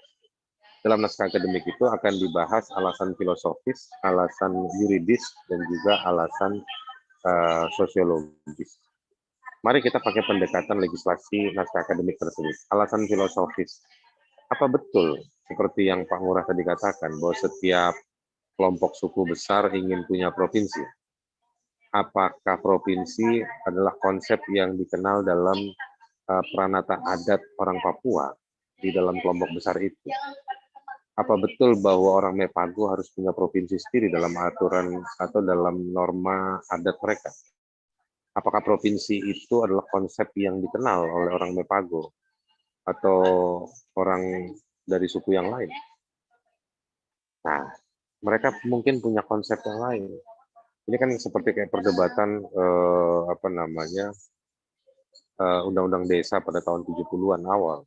Speaker 4: Dalam naskah akademik itu akan dibahas alasan filosofis, alasan yuridis, dan juga alasan sosiologis. Mari kita pakai pendekatan legislasi naskah akademik tersebut. Alasan filosofis. Apa betul seperti yang Pak Ngurah tadi katakan bahwa setiap kelompok suku besar ingin punya provinsi? Apakah provinsi adalah konsep yang dikenal dalam peranata adat orang Papua di dalam kelompok besar itu? Apa betul bahwa orang Mepago harus punya provinsi sendiri dalam aturan atau dalam norma adat mereka? Apakah provinsi itu adalah konsep yang dikenal oleh orang Mepago atau orang dari suku yang lain? Nah, mereka mungkin punya konsep yang lain. Ini kan seperti kayak perdebatan undang-undang desa pada tahun 70-an awal,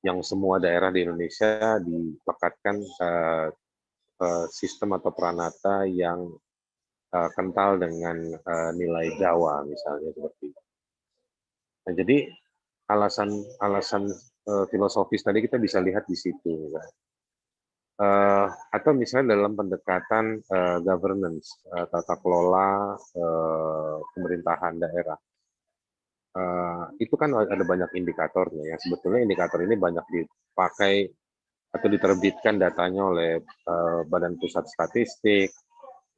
Speaker 4: yang semua daerah di Indonesia dilekatkan sistem atau peranata yang kental dengan nilai Jawa misalnya seperti itu. Nah, jadi alasan filosofis tadi kita bisa lihat di situ. Atau misalnya dalam pendekatan governance, tata kelola pemerintahan daerah. Itu kan ada banyak indikatornya ya. Sebetulnya indikator ini banyak dipakai atau diterbitkan datanya oleh Badan Pusat Statistik,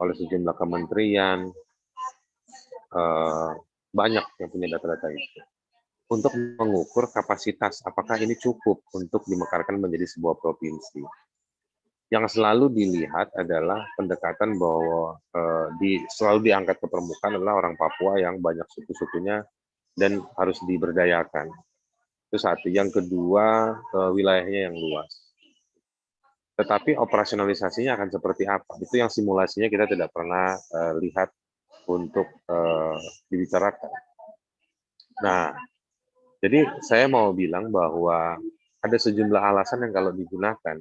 Speaker 4: oleh sejumlah kementerian, banyak yang punya data-data itu. Untuk mengukur kapasitas, apakah ini cukup untuk dimekarkan menjadi sebuah provinsi. Yang selalu dilihat adalah pendekatan bahwa selalu diangkat ke permukaan adalah orang Papua yang banyak suku-sukunya dan harus diberdayakan. Itu satu. Yang kedua, wilayahnya yang luas. Tetapi operasionalisasinya akan seperti apa? Itu yang simulasinya kita tidak pernah lihat untuk dibicarakan. Nah, jadi saya mau bilang bahwa ada sejumlah alasan yang kalau digunakan,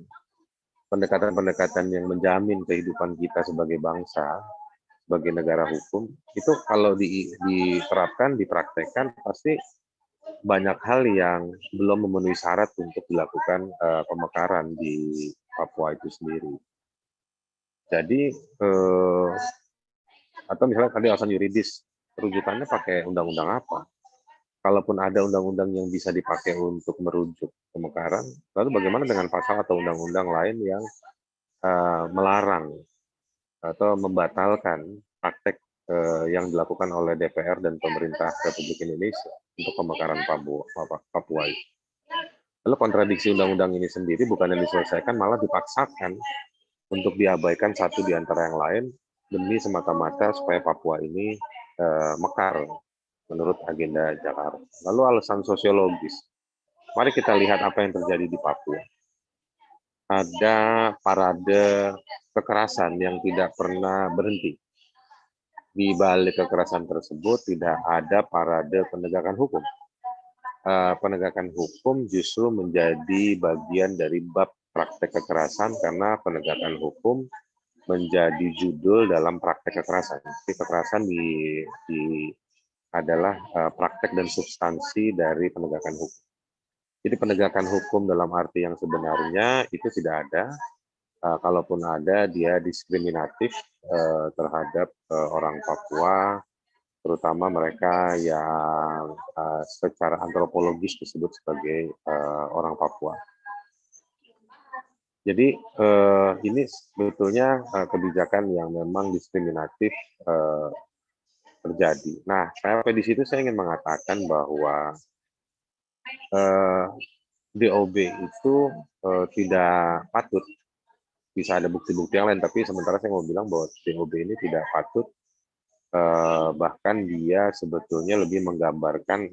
Speaker 4: pendekatan-pendekatan yang menjamin kehidupan kita sebagai bangsa, sebagai negara hukum, itu kalau diterapkan, dipraktekkan, pasti banyak hal yang belum memenuhi syarat untuk dilakukan pemekaran di Papua itu sendiri. Jadi, atau misalnya tadi alasan yuridis, rujukannya pakai undang-undang apa? Kalaupun ada undang-undang yang bisa dipakai untuk merujuk pemekaran, lalu bagaimana dengan pasal atau undang-undang lain yang melarang atau membatalkan praktek yang dilakukan oleh DPR dan pemerintah Republik Indonesia untuk pemekaran Papua itu. Lalu kontradiksi undang-undang ini sendiri bukan yang diselesaikan, malah dipaksakan untuk diabaikan satu di antara yang lain demi semata-mata supaya Papua ini mekar menurut agenda Jakarta. Lalu alasan sosiologis. Mari kita lihat apa yang terjadi di Papua. Ada parade kekerasan yang tidak pernah berhenti. Di balik kekerasan tersebut tidak ada parade penegakan hukum. Penegakan hukum justru menjadi bagian dari bab praktek kekerasan karena penegakan hukum menjadi judul dalam praktek kekerasan. Jadi kekerasan adalah praktek dan substansi dari penegakan hukum. Jadi penegakan hukum dalam arti yang sebenarnya itu tidak ada. Kalaupun ada, dia diskriminatif terhadap orang Papua, terutama mereka yang secara antropologis disebut sebagai orang Papua. Jadi ini sebetulnya kebijakan yang memang diskriminatif terjadi. Nah, sampai di situ saya ingin mengatakan bahwa DOB itu tidak patut, bisa ada bukti-bukti yang lain, tapi sementara saya mau bilang bahwa DOB ini tidak patut, bahkan dia sebetulnya lebih menggambarkan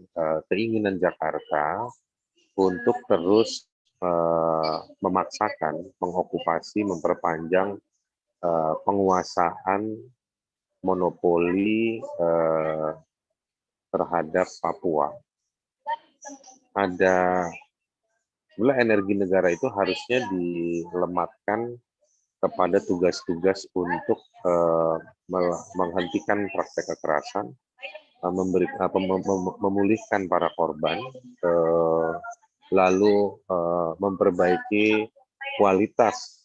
Speaker 4: keinginan Jakarta untuk terus memaksakan, mengokupasi, memperpanjang penguasaan monopoli terhadap Papua. Sebenarnya energi negara itu harusnya dilematkan kepada tugas-tugas untuk menghentikan praktek kekerasan, memulihkan para korban, lalu memperbaiki kualitas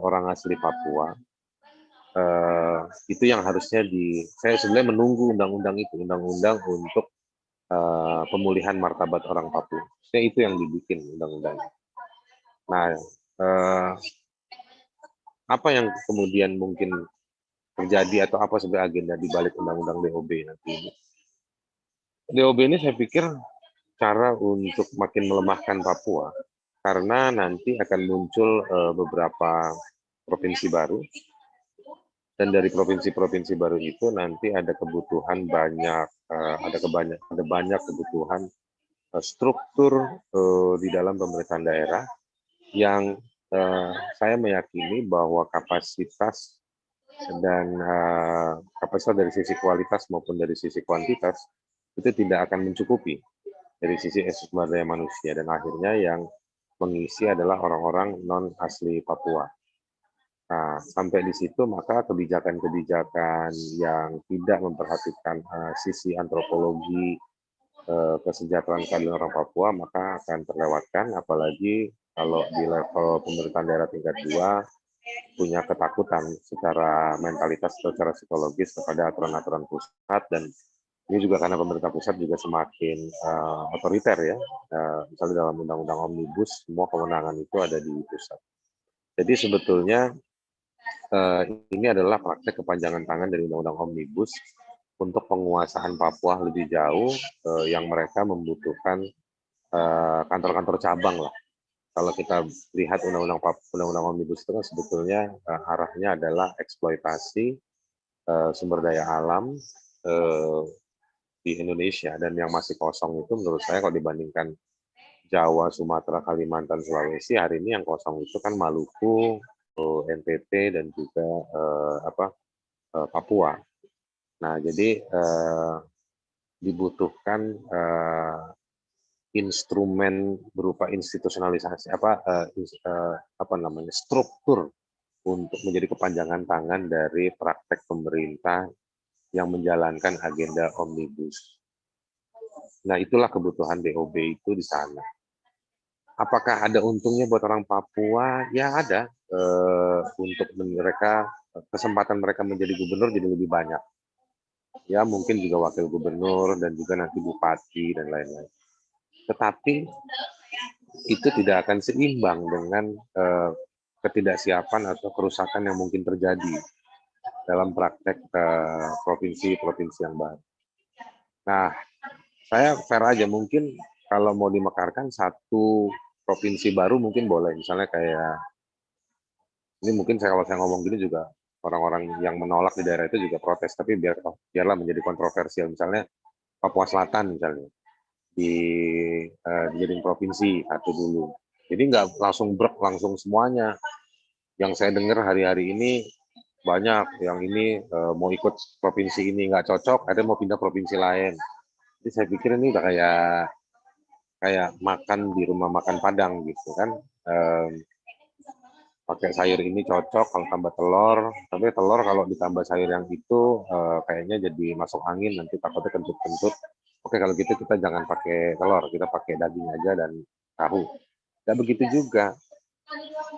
Speaker 4: orang asli Papua. Itu yang harusnya saya sebenarnya menunggu undang-undang itu, undang-undang untuk pemulihan martabat orang Papua. Itu yang dibikin undang-undang. Nah, apa yang kemudian mungkin terjadi atau apa sebenarnya agenda di balik undang-undang DOB nanti ini? DOB ini saya pikir cara untuk makin melemahkan Papua, karena nanti akan muncul beberapa provinsi baru, dan dari provinsi-provinsi baru itu nanti ada kebutuhan banyak, ada banyak kebutuhan struktur di dalam pemerintahan daerah yang saya meyakini bahwa kapasitas dari sisi kualitas maupun dari sisi kuantitas itu tidak akan mencukupi dari sisi sumber daya manusia, dan akhirnya yang mengisi adalah orang-orang non asli Papua. Nah, sampai di situ maka kebijakan-kebijakan yang tidak memperhatikan sisi antropologi kesejahteraan keadilan orang Papua maka akan terlewatkan, apalagi kalau di level pemerintahan daerah tingkat 2 punya ketakutan secara mentalitas atau secara psikologis kepada aturan-aturan pusat, dan ini juga karena pemerintah pusat juga semakin otoriter ya, misalnya dalam undang-undang omnibus semua kewenangan itu ada di pusat. Jadi sebetulnya ini adalah praktek kepanjangan tangan dari undang-undang omnibus untuk penguasaan Papua lebih jauh, yang mereka membutuhkan kantor-kantor cabang lah. Kalau kita lihat undang-undang omnibus itu kan sebetulnya arahnya adalah eksploitasi sumber daya alam di Indonesia, dan yang masih kosong itu menurut saya kalau dibandingkan Jawa, Sumatera, Kalimantan, Sulawesi, hari ini yang kosong itu kan Maluku, NTT, dan juga Papua. Nah, jadi dibutuhkan instrumen berupa institusionalisasi struktur untuk menjadi kepanjangan tangan dari praktek pemerintah yang menjalankan agenda omnibus. Nah, itulah kebutuhan DOB itu di sana. Apakah ada untungnya buat orang Papua? Ya ada. Untuk mereka, kesempatan mereka menjadi gubernur jadi lebih banyak. Ya mungkin juga wakil gubernur dan juga nanti bupati dan lain-lain. Tetapi itu tidak akan seimbang dengan ketidaksiapan atau kerusakan yang mungkin terjadi dalam praktek provinsi-provinsi yang baru. Nah, saya fair aja, mungkin kalau mau dimekarkan satu provinsi baru mungkin boleh, misalnya kayak ini mungkin kalau saya ngomong gini juga orang-orang yang menolak di daerah itu juga protes, tapi biarlah menjadi kontroversial, misalnya Papua Selatan misalnya dijadiin provinsi satu dulu. Jadi nggak langsung langsung semuanya. Yang saya dengar hari-hari ini banyak yang ini mau ikut provinsi ini nggak cocok, ada mau pindah provinsi lain. Jadi saya pikir ini udah kayak makan di rumah makan Padang gitu kan. Pakai sayur ini cocok kalau tambah telur, tapi telur kalau ditambah sayur yang itu kayaknya jadi masuk angin, nanti takutnya kentut-kentut. Oke, kalau gitu kita jangan pakai telur, kita pakai daging aja dan tahu. Dan begitu juga.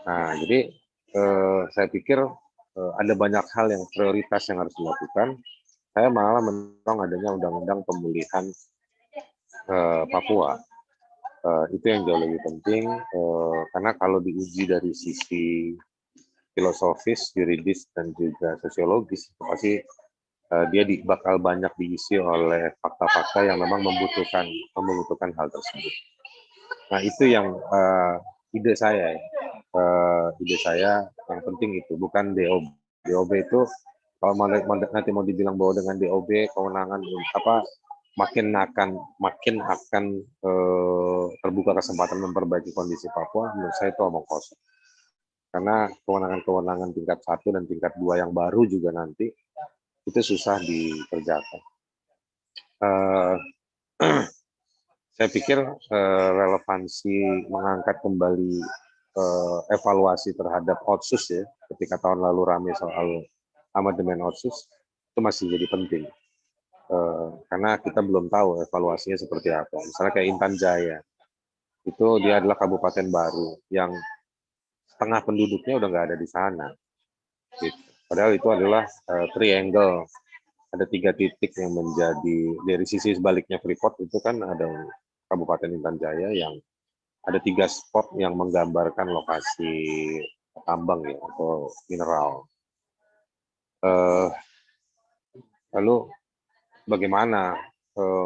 Speaker 4: Nah, jadi saya pikir ada banyak hal yang prioritas yang harus dilakukan. Saya malah mendorong adanya undang-undang pemulihan Papua. Itu yang jauh lebih penting, karena kalau diuji dari sisi filosofis, yuridis, dan juga sosiologis, pasti dia bakal banyak diisi oleh fakta-fakta yang memang membutuhkan hal tersebut. Nah, itu yang ide saya yang penting itu bukan DOB. DOB itu kalau nanti mau dibilang bahwa dengan DOB kewenangan makin akan terbuka kesempatan memperbaiki kondisi Papua, menurut saya itu omong kosong. Karena kewenangan-kewenangan tingkat 1 dan tingkat 2 yang baru juga nanti itu susah dikerjakan. Saya pikir relevansi mengangkat kembali evaluasi terhadap Otsus ya, ketika tahun lalu ramai soal amandemen Otsus, itu masih jadi penting. Karena kita belum tahu evaluasinya seperti apa. Misalnya kayak Intan Jaya, itu dia adalah kabupaten baru yang setengah penduduknya udah nggak ada di sana. Gitu. Padahal itu adalah triangle ada 3 titik yang menjadi dari sisi sebaliknya Freeport itu kan ada Kabupaten Intan Jaya yang ada 3 spot yang menggambarkan lokasi tambang ya atau mineral. Lalu bagaimana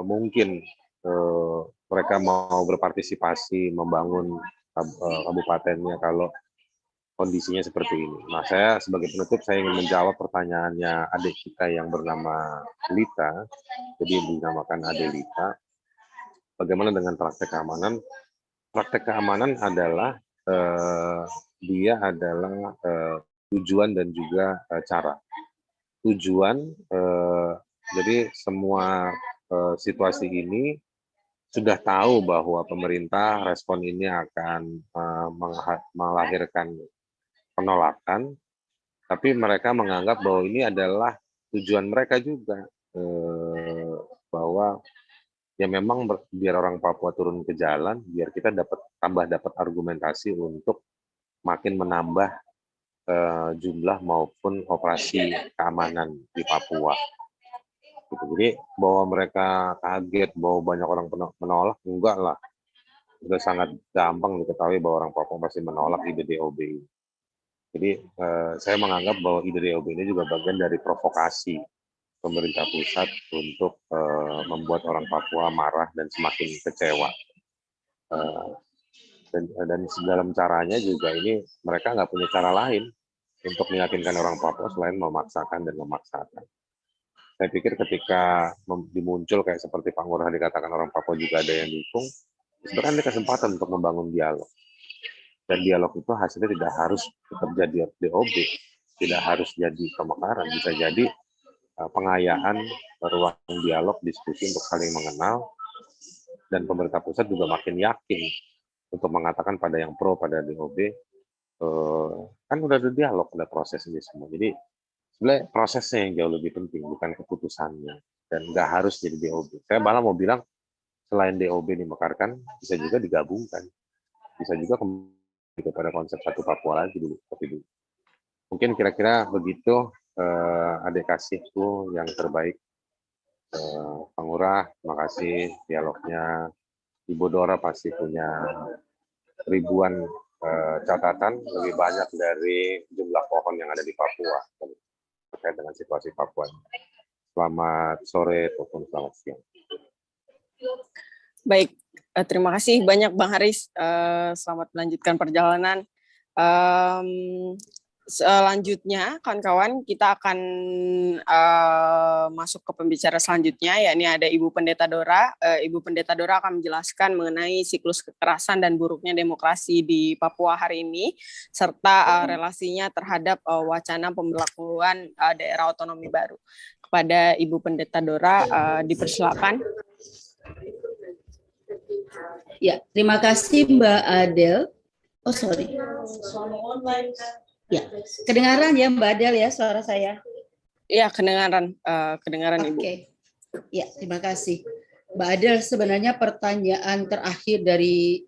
Speaker 4: mungkin mereka mau berpartisipasi membangun kabupatennya kalau kondisinya seperti ini. Nah, saya sebagai penutup saya ingin menjawab pertanyaannya adik kita yang bernama Lita. Jadi dinamakan Adelita. Bagaimana dengan praktek keamanan? Praktek keamanan adalah dia adalah tujuan dan juga cara. Tujuan jadi semua situasi ini sudah tahu bahwa pemerintah respon ini akan melahirkan penolakan, tapi mereka menganggap bahwa ini adalah tujuan mereka juga, bahwa ya memang biar orang Papua turun ke jalan, biar kita dapat argumentasi untuk makin menambah jumlah maupun operasi keamanan di Papua. Gitu. Jadi bahwa mereka kaget bahwa banyak orang menolak, enggak lah. Sudah sangat gampang diketahui bahwa orang Papua pasti menolak ide DOB ini. Jadi saya menganggap bahwa ide DOB ini juga bagian dari provokasi pemerintah pusat untuk membuat orang Papua marah dan semakin kecewa. Dan dalam caranya juga ini mereka nggak punya cara lain untuk meyakinkan orang Papua selain memaksakan dan memaksakan. Saya pikir ketika dimuncul kayak seperti Pak Ngurah dikatakan orang Papua juga ada yang dukung, sebenarnya ada kesempatan untuk membangun dialog. Dan dialog itu hasilnya tidak harus tetap jadi DOB, tidak harus jadi pemekaran, bisa jadi pengayaan ruang dialog, diskusi untuk saling mengenal, dan pemerintah pusat juga makin yakin untuk mengatakan pada yang pro pada DOB, kan udah ada dialog, ada proses ini semua. Jadi sebenarnya prosesnya yang jauh lebih penting, bukan keputusannya, dan nggak harus jadi DOB. Saya malah mau bilang selain DOB dimekarkan, bisa juga digabungkan, bisa juga kepada konsep satu Papua lagi dulu, seperti dulu. Mungkin kira-kira begitu, adik kasihku yang terbaik. Pak Ngurah, terima kasih dialognya. Ibu Dora pasti punya ribuan catatan, lebih banyak dari jumlah pohon yang ada di Papua terkait dengan situasi Papua. Selamat sore ataupun selamat siang.
Speaker 1: Baik, terima kasih banyak Bang Haris. Selamat melanjutkan perjalanan. Selanjutnya, kawan-kawan, kita akan masuk ke pembicara selanjutnya, yakni ada Ibu Pendeta Dora. Ibu Pendeta Dora akan menjelaskan mengenai siklus kekerasan dan buruknya demokrasi di Papua hari ini, serta relasinya terhadap wacana pemberlakuan daerah otonomi baru. Kepada Ibu Pendeta Dora, dipersilakan.
Speaker 3: Ya, terima kasih Mbak Adel. Oh, sorry. Ya, kedengaran ya Mbak Adel ya suara saya?
Speaker 1: Ya, kedengaran Ibu.
Speaker 3: Oke. Ya, terima kasih. Mbak Adel, sebenarnya pertanyaan terakhir dari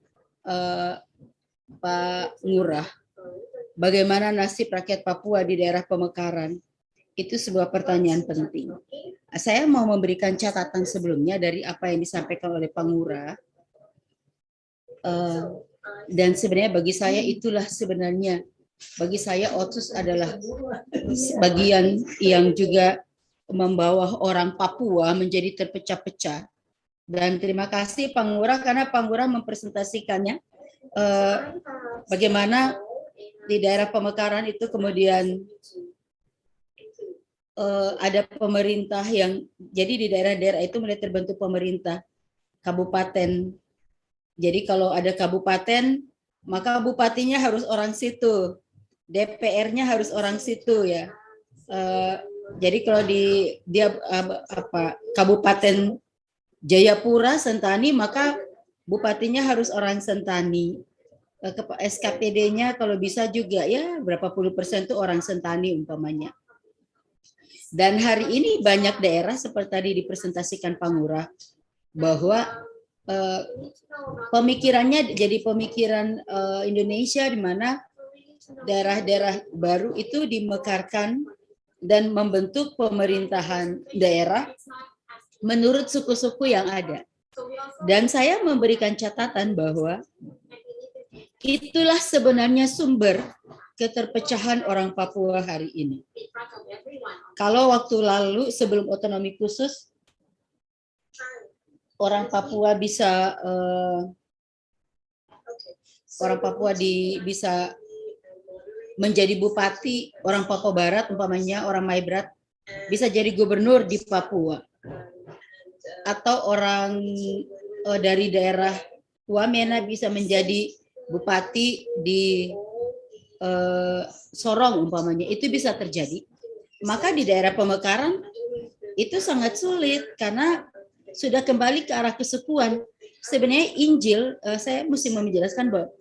Speaker 3: Pak Ngurah, bagaimana nasib rakyat Papua di daerah pemekaran? Itu sebuah pertanyaan penting. Saya mau memberikan catatan sebelumnya dari apa yang disampaikan oleh Pak Ngurah. Dan sebenarnya bagi saya itulah sebenarnya, bagi saya OTSUS adalah bagian yang juga membawa orang Papua menjadi terpecah-pecah. Dan terima kasih Pak Ngurah karena Pak Ngurah mempresentasikannya bagaimana di daerah pemekaran itu kemudian ada pemerintah yang, jadi di daerah-daerah itu mulai terbentuk pemerintah kabupaten. Jadi kalau ada kabupaten, maka bupatinya harus orang situ, DPR-nya harus orang situ ya. Jadi kalau di Kabupaten Jayapura, Sentani, maka bupatinya harus orang Sentani. SKPD-nya kalau bisa juga ya berapa puluh persen itu orang Sentani umpamanya. Dan hari ini banyak daerah seperti tadi dipresentasikan Pak Ngurah bahwa pemikirannya jadi pemikiran Indonesia di mana daerah-daerah baru itu dimekarkan dan membentuk pemerintahan daerah menurut suku-suku yang ada. Dan saya memberikan catatan bahwa itulah sebenarnya sumber keterpecahan orang Papua hari ini. Kalau waktu lalu sebelum otonomi khusus, orang Papua bisa bisa menjadi bupati, orang Papua Barat umpamanya, orang Maibrat bisa jadi gubernur di Papua, atau orang dari daerah Wamena bisa menjadi bupati di Sorong umpamanya, itu bisa terjadi. Maka di daerah Pemekaran itu sangat sulit karena sudah kembali ke arah kesukuan. Sebenarnya Injil, saya mesti menjelaskan bahwa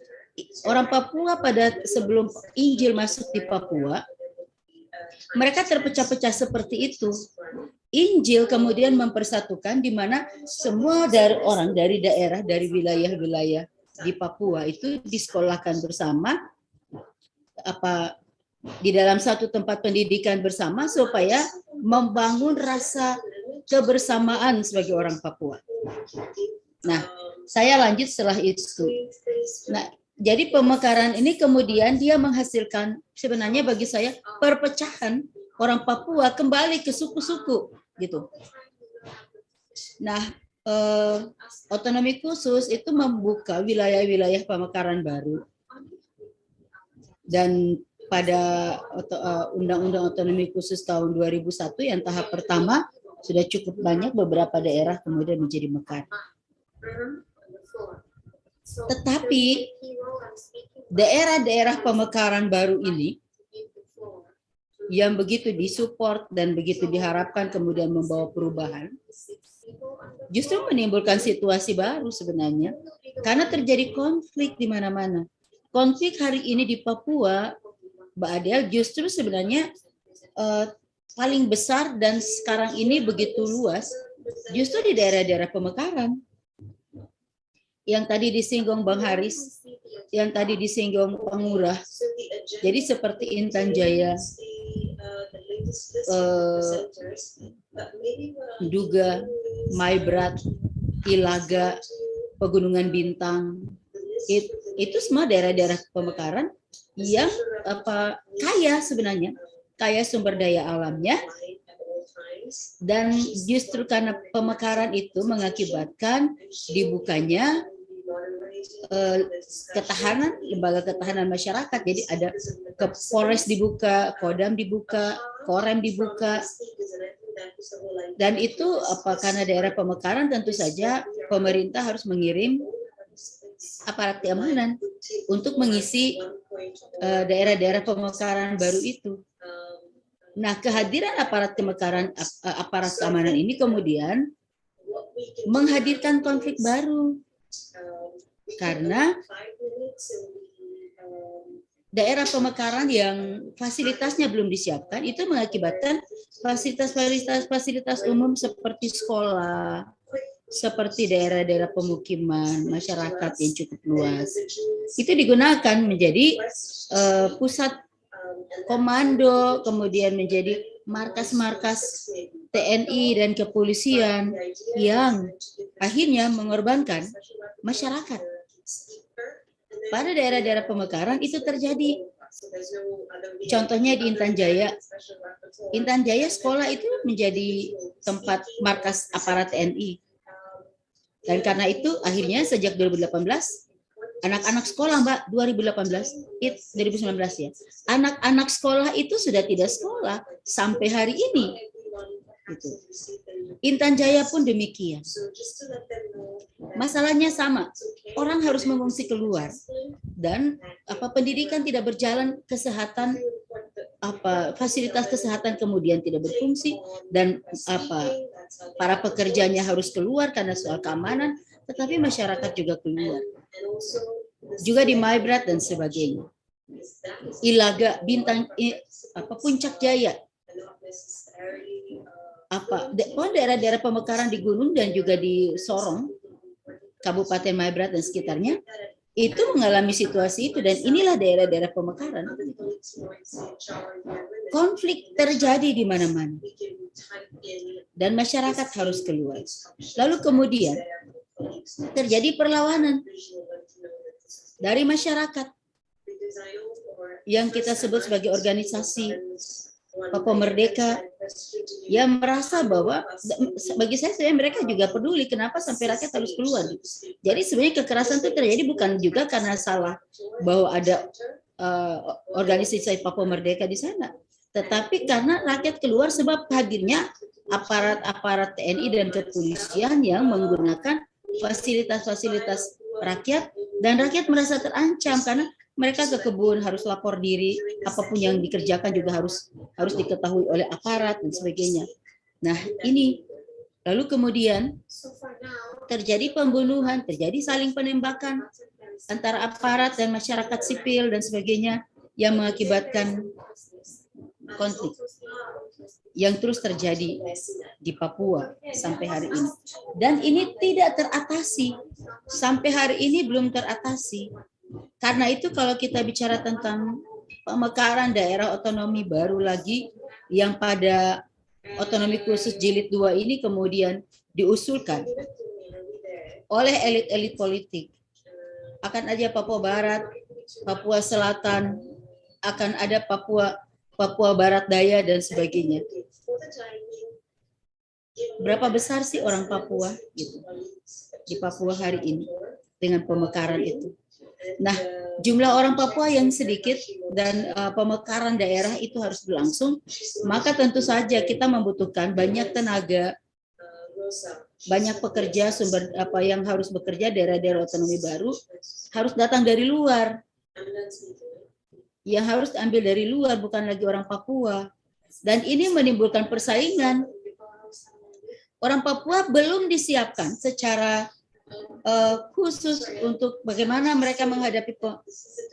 Speaker 3: orang Papua pada sebelum Injil masuk di Papua, mereka terpecah-pecah seperti itu. Injil kemudian mempersatukan di mana semua dari orang dari daerah, dari wilayah-wilayah di Papua itu disekolahkan bersama, di dalam satu tempat pendidikan bersama supaya membangun rasa kebersamaan sebagai orang Papua. Nah, saya lanjut setelah itu. Nah, jadi Pemekaran ini kemudian dia menghasilkan sebenarnya bagi saya perpecahan orang Papua kembali ke suku-suku gitu. Nah, otonomi khusus itu membuka wilayah-wilayah Pemekaran baru. Dan pada Undang-Undang Otonomi Khusus tahun 2001 yang tahap pertama sudah cukup banyak beberapa daerah kemudian menjadi mekar. Tetapi daerah-daerah pemekaran baru ini yang begitu disupport dan begitu diharapkan kemudian membawa perubahan, justru menimbulkan situasi baru sebenarnya karena terjadi konflik di mana-mana. Konflik hari ini di Papua, Mbak Adel, justru sebenarnya paling besar dan sekarang ini begitu luas, justru di daerah-daerah pemekaran. Yang tadi disinggung Bang Haris, yang tadi disinggung Bang Ngurah. Jadi seperti Intan Jaya, Duga, Maibrat, Ilaga, Pegunungan Bintang, itu semua daerah-daerah pemekaran yang kaya sebenarnya, kaya sumber daya alamnya, dan justru karena pemekaran itu mengakibatkan dibukanya ketahanan, lembaga ketahanan masyarakat. Jadi ada Polres dibuka, Kodam dibuka, Korem dibuka, dan itu karena daerah pemekaran tentu saja pemerintah harus mengirim aparat keamanan untuk mengisi daerah-daerah pemekaran baru itu. Nah, kehadiran aparat keamanan ini kemudian menghadirkan konflik baru karena daerah pemekaran yang fasilitasnya belum disiapkan itu mengakibatkan fasilitas umum seperti sekolah, seperti daerah-daerah pemukiman masyarakat yang cukup luas, itu digunakan menjadi pusat komando, kemudian menjadi markas-markas TNI dan kepolisian yang akhirnya mengorbankan masyarakat. Pada daerah-daerah pemekaran itu terjadi. Contohnya di Intan Jaya. Intan Jaya sekolah itu menjadi tempat markas aparat TNI. Dan karena itu akhirnya sejak 2018 anak-anak sekolah, Mbak, 2019 ya. Anak-anak sekolah itu sudah tidak sekolah sampai hari ini. Gitu. Intan Jaya pun demikian. Masalahnya sama. Orang harus mengungsi keluar dan pendidikan tidak berjalan, kesehatan fasilitas kesehatan kemudian tidak berfungsi, dan para pekerjanya harus keluar karena soal keamanan, tetapi masyarakat juga keluar. Juga di Maibrat dan sebagainya. Ilaga, Bintang, Puncak Jaya. Daerah-daerah pemekaran di gunung dan juga di Sorong, Kabupaten Maibrat dan sekitarnya, itu mengalami situasi itu, dan inilah daerah-daerah pemekaran. konflik terjadi di mana-mana. Dan masyarakat harus keluar. Lalu kemudian terjadi perlawanan dari masyarakat yang kita sebut sebagai organisasi Papua Merdeka, yang merasa bahwa bagi saya sebenarnya mereka juga peduli kenapa sampai rakyat harus keluar. Jadi sebenarnya kekerasan itu terjadi bukan juga karena salah bahwa ada organisasi Papua Merdeka di sana, tetapi karena rakyat keluar sebab hadirnya aparat-aparat TNI dan kepolisian yang menggunakan fasilitas-fasilitas rakyat, dan rakyat merasa terancam karena mereka ke kebun harus lapor diri, apapun yang dikerjakan juga harus diketahui oleh aparat dan sebagainya. Nah, ini lalu kemudian terjadi pembunuhan, terjadi saling penembakan antara aparat dan masyarakat sipil dan sebagainya yang mengakibatkan konflik yang terus terjadi di Papua sampai hari ini. Dan ini tidak teratasi. Sampai hari ini belum teratasi. Karena itu kalau kita bicara tentang pemekaran daerah otonomi baru lagi yang pada otonomi khusus jilid 2 ini kemudian diusulkan oleh elit-elit politik. Akan ada Papua Barat, Papua Selatan, akan ada Papua Barat Daya dan sebagainya. Berapa besar sih orang Papua gitu di Papua hari ini dengan pemekaran itu? Nah, jumlah orang Papua yang sedikit dan pemekaran daerah itu harus berlangsung, maka tentu saja kita membutuhkan banyak tenaga, banyak pekerja sumber yang harus bekerja daerah-daerah otonomi baru harus datang dari luar. Yang harus diambil dari luar bukan lagi orang Papua. Dan ini menimbulkan persaingan. Orang Papua belum disiapkan secara khusus untuk bagaimana mereka menghadapi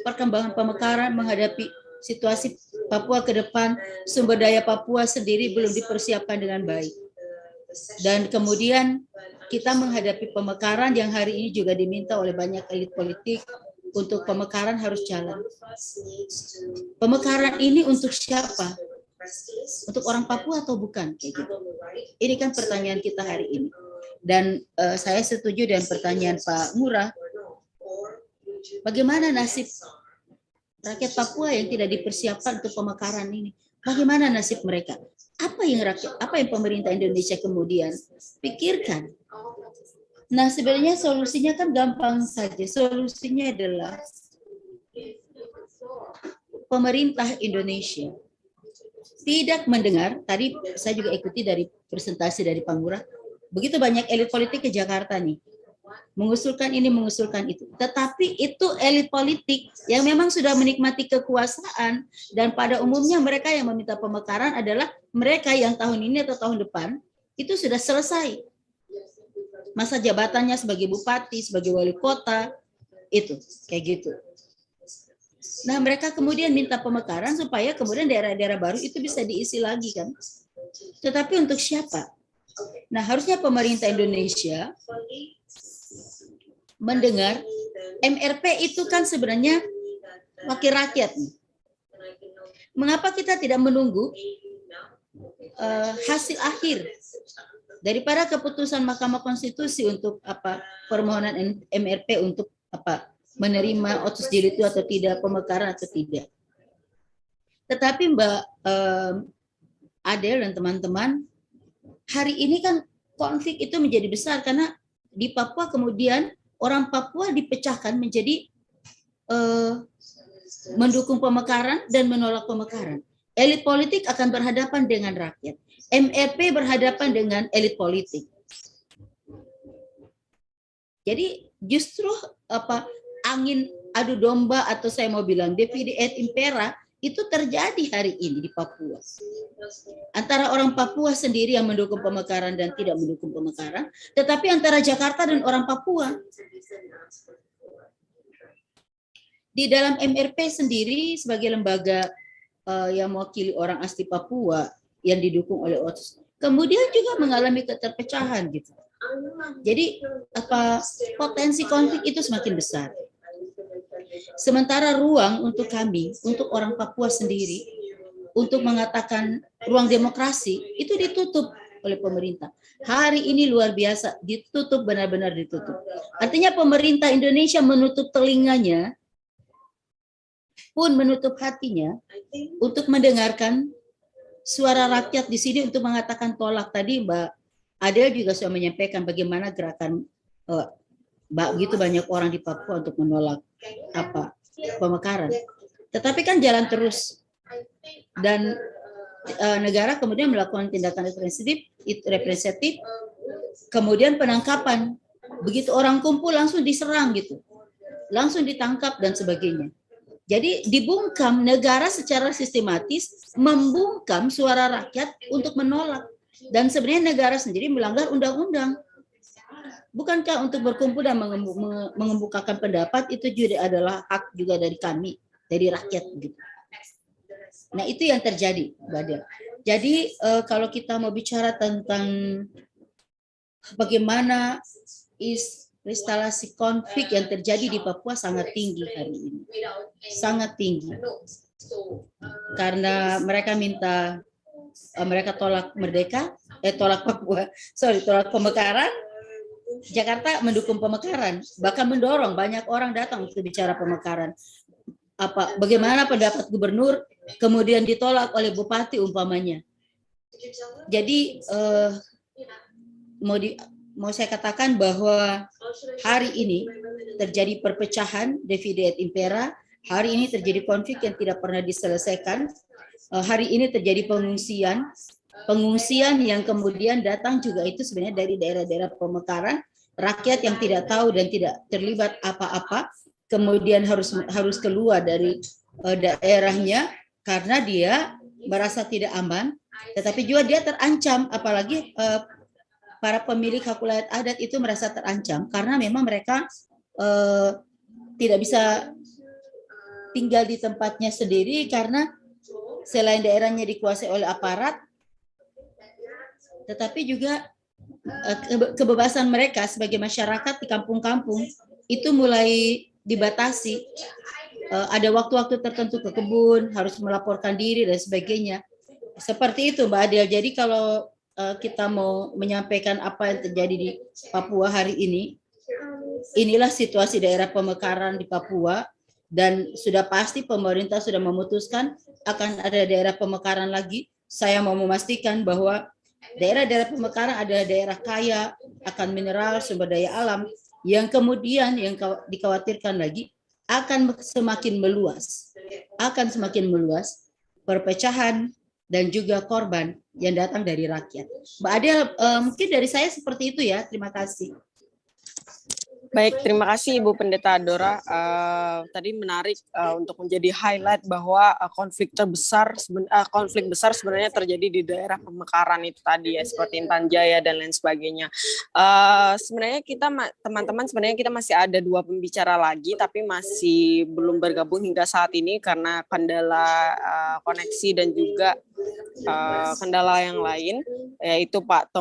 Speaker 3: perkembangan pemekaran, menghadapi situasi Papua ke depan. Sumber daya Papua sendiri belum dipersiapkan dengan baik. Dan kemudian kita menghadapi pemekaran yang hari ini juga diminta oleh banyak elit politik untuk pemekaran harus jalan. Pemekaran ini untuk siapa? Untuk orang Papua atau bukan? Kayak gitu. Ini kan pertanyaan kita hari ini. Dan saya setuju dengan pertanyaan Pak Ngurah. Bagaimana nasib rakyat Papua yang tidak dipersiapkan untuk pemekaran ini? Bagaimana nasib mereka? Apa yang pemerintah Indonesia kemudian pikirkan? Nah, sebenarnya solusinya kan gampang saja. Solusinya adalah pemerintah Indonesia tidak mendengar. Tadi saya juga ikuti dari presentasi dari Pak Ngurah. Begitu banyak elit politik ke Jakarta nih, mengusulkan ini, mengusulkan itu. Tetapi itu elit politik yang memang sudah menikmati kekuasaan, dan pada umumnya mereka yang meminta pemekaran adalah mereka yang tahun ini atau tahun depan itu sudah selesai masa jabatannya sebagai bupati, sebagai wali kota, itu kayak gitu. Nah, mereka kemudian minta pemekaran supaya kemudian daerah-daerah baru itu bisa diisi lagi kan. Tetapi untuk siapa? Nah, harusnya pemerintah Indonesia mendengar MRP itu kan sebenarnya wakil rakyat. Mengapa kita tidak menunggu hasil akhir daripada keputusan Mahkamah Konstitusi untuk permohonan MRP untuk menerima otsus jilid itu atau tidak, pemekaran atau tidak. Tetapi Mbak Adel dan teman-teman, hari ini kan konflik itu menjadi besar karena di Papua kemudian orang Papua dipecahkan menjadi mendukung pemekaran dan menolak pemekaran. Elit politik akan berhadapan dengan rakyat. MRP berhadapan dengan elit politik. Jadi justru angin adu domba atau saya mau bilang divide et impera itu terjadi hari ini di Papua. Antara orang Papua sendiri yang mendukung pemekaran dan tidak mendukung pemekaran, tetapi antara Jakarta dan orang Papua. Di dalam MRP sendiri sebagai lembaga yang mewakili orang asli Papua yang didukung oleh OTS, kemudian juga mengalami keterpecahan gitu. Jadi potensi konflik itu semakin besar. Sementara ruang untuk kami, untuk orang Papua sendiri, untuk mengatakan ruang demokrasi itu ditutup oleh pemerintah. Hari ini luar biasa, ditutup, benar-benar ditutup. Artinya pemerintah Indonesia menutup telinganya pun menutup hatinya untuk mendengarkan suara rakyat di sini untuk mengatakan tolak. Tadi Mbak Adel juga sudah menyampaikan bagaimana gerakan begitu banyak orang di Papua untuk menolak pemekaran. Tetapi kan jalan terus dan negara kemudian melakukan tindakan representatif, kemudian penangkapan. Begitu orang kumpul langsung diserang gitu, langsung ditangkap dan sebagainya. Jadi dibungkam, negara secara sistematis membungkam suara rakyat untuk menolak. Dan sebenarnya negara sendiri melanggar undang-undang. Bukankah untuk berkumpul dan mengemukakan pendapat itu juga adalah hak juga dari kami, dari rakyat gitu. Nah itu yang terjadi, Mbak Del. Jadi kalau kita mau bicara tentang bagaimana instalasi konflik yang terjadi di Papua sangat tinggi hari ini, sangat tinggi, karena mereka mereka tolak merdeka, tolak Papua, tolak pemekaran. Jakarta mendukung pemekaran, bahkan mendorong banyak orang datang untuk bicara pemekaran. Bagaimana pendapat gubernur kemudian ditolak oleh bupati umpamanya. Jadi mau saya katakan bahwa hari ini terjadi perpecahan divide et impera, hari ini terjadi konflik yang tidak pernah diselesaikan, hari ini terjadi pengungsian yang kemudian datang juga itu sebenarnya dari daerah-daerah pemekaran, rakyat yang tidak tahu dan tidak terlibat apa-apa, kemudian harus keluar dari daerahnya karena dia merasa tidak aman, tetapi juga dia terancam, apalagi para pemilik hak wilayah adat itu merasa terancam karena memang mereka tidak bisa tinggal di tempatnya sendiri karena selain daerahnya dikuasai oleh aparat, tetapi juga kebebasan mereka sebagai masyarakat di kampung-kampung itu mulai dibatasi. Ada waktu-waktu tertentu ke kebun, harus melaporkan diri dan sebagainya. Seperti itu Mbak Adel. Jadi kalau kita mau menyampaikan apa yang terjadi di Papua hari ini, inilah situasi daerah pemekaran di Papua, dan sudah pasti pemerintah sudah memutuskan akan ada daerah pemekaran lagi. Saya mau memastikan bahwa daerah-daerah pemekaran adalah daerah kaya akan mineral, sumber daya alam, yang kemudian yang dikhawatirkan lagi akan semakin meluas, perpecahan dan juga korban yang datang dari rakyat. Mbak Adel, mungkin dari saya seperti itu ya. Terima kasih.
Speaker 1: Baik, terima kasih Ibu Pendeta Dora. Tadi menarik untuk menjadi highlight bahwa konflik besar sebenarnya terjadi di daerah pemekaran itu tadi ya, seperti Intan Jaya dan lain sebagainya. Sebenarnya teman-teman kita masih ada 2 pembicara lagi, tapi masih belum bergabung hingga saat ini karena kendala koneksi dan juga kendala yang lain, yaitu Pak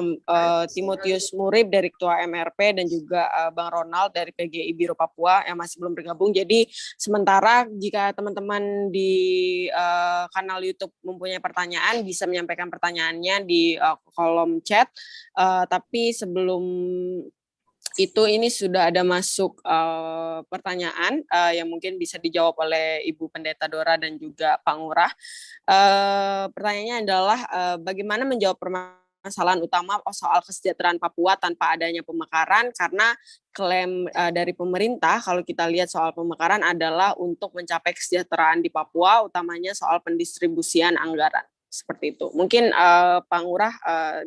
Speaker 1: Timotius Murib dari Ketua MRP dan juga Bang Ronald dari PGI Biro Papua yang masih belum bergabung. Jadi sementara jika teman-teman di kanal YouTube mempunyai pertanyaan, bisa menyampaikan pertanyaannya di kolom chat. Tapi sebelum itu ini sudah ada masuk pertanyaan yang mungkin bisa dijawab oleh Ibu Pendeta Dora dan juga Pak Ngurah. Pertanyaannya adalah bagaimana menjawab permasalahan utama soal kesejahteraan Papua tanpa adanya pemekaran, karena klaim dari pemerintah kalau kita lihat soal pemekaran adalah untuk mencapai kesejahteraan di Papua, utamanya soal pendistribusian anggaran. Seperti itu. Mungkin Pak Ngurah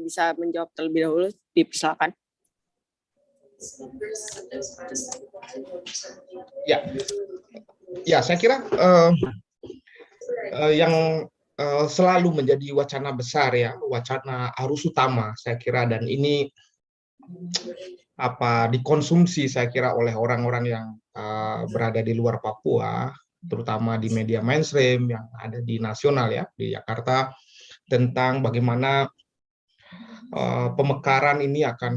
Speaker 1: bisa menjawab terlebih dahulu, dipersilakan.
Speaker 2: Ya, saya kira yang selalu menjadi wacana besar ya, wacana arus utama saya kira, dan ini dikonsumsi saya kira oleh orang-orang yang berada di luar Papua, terutama di media mainstream yang ada di nasional ya, di Jakarta, tentang bagaimana pemekaran ini akan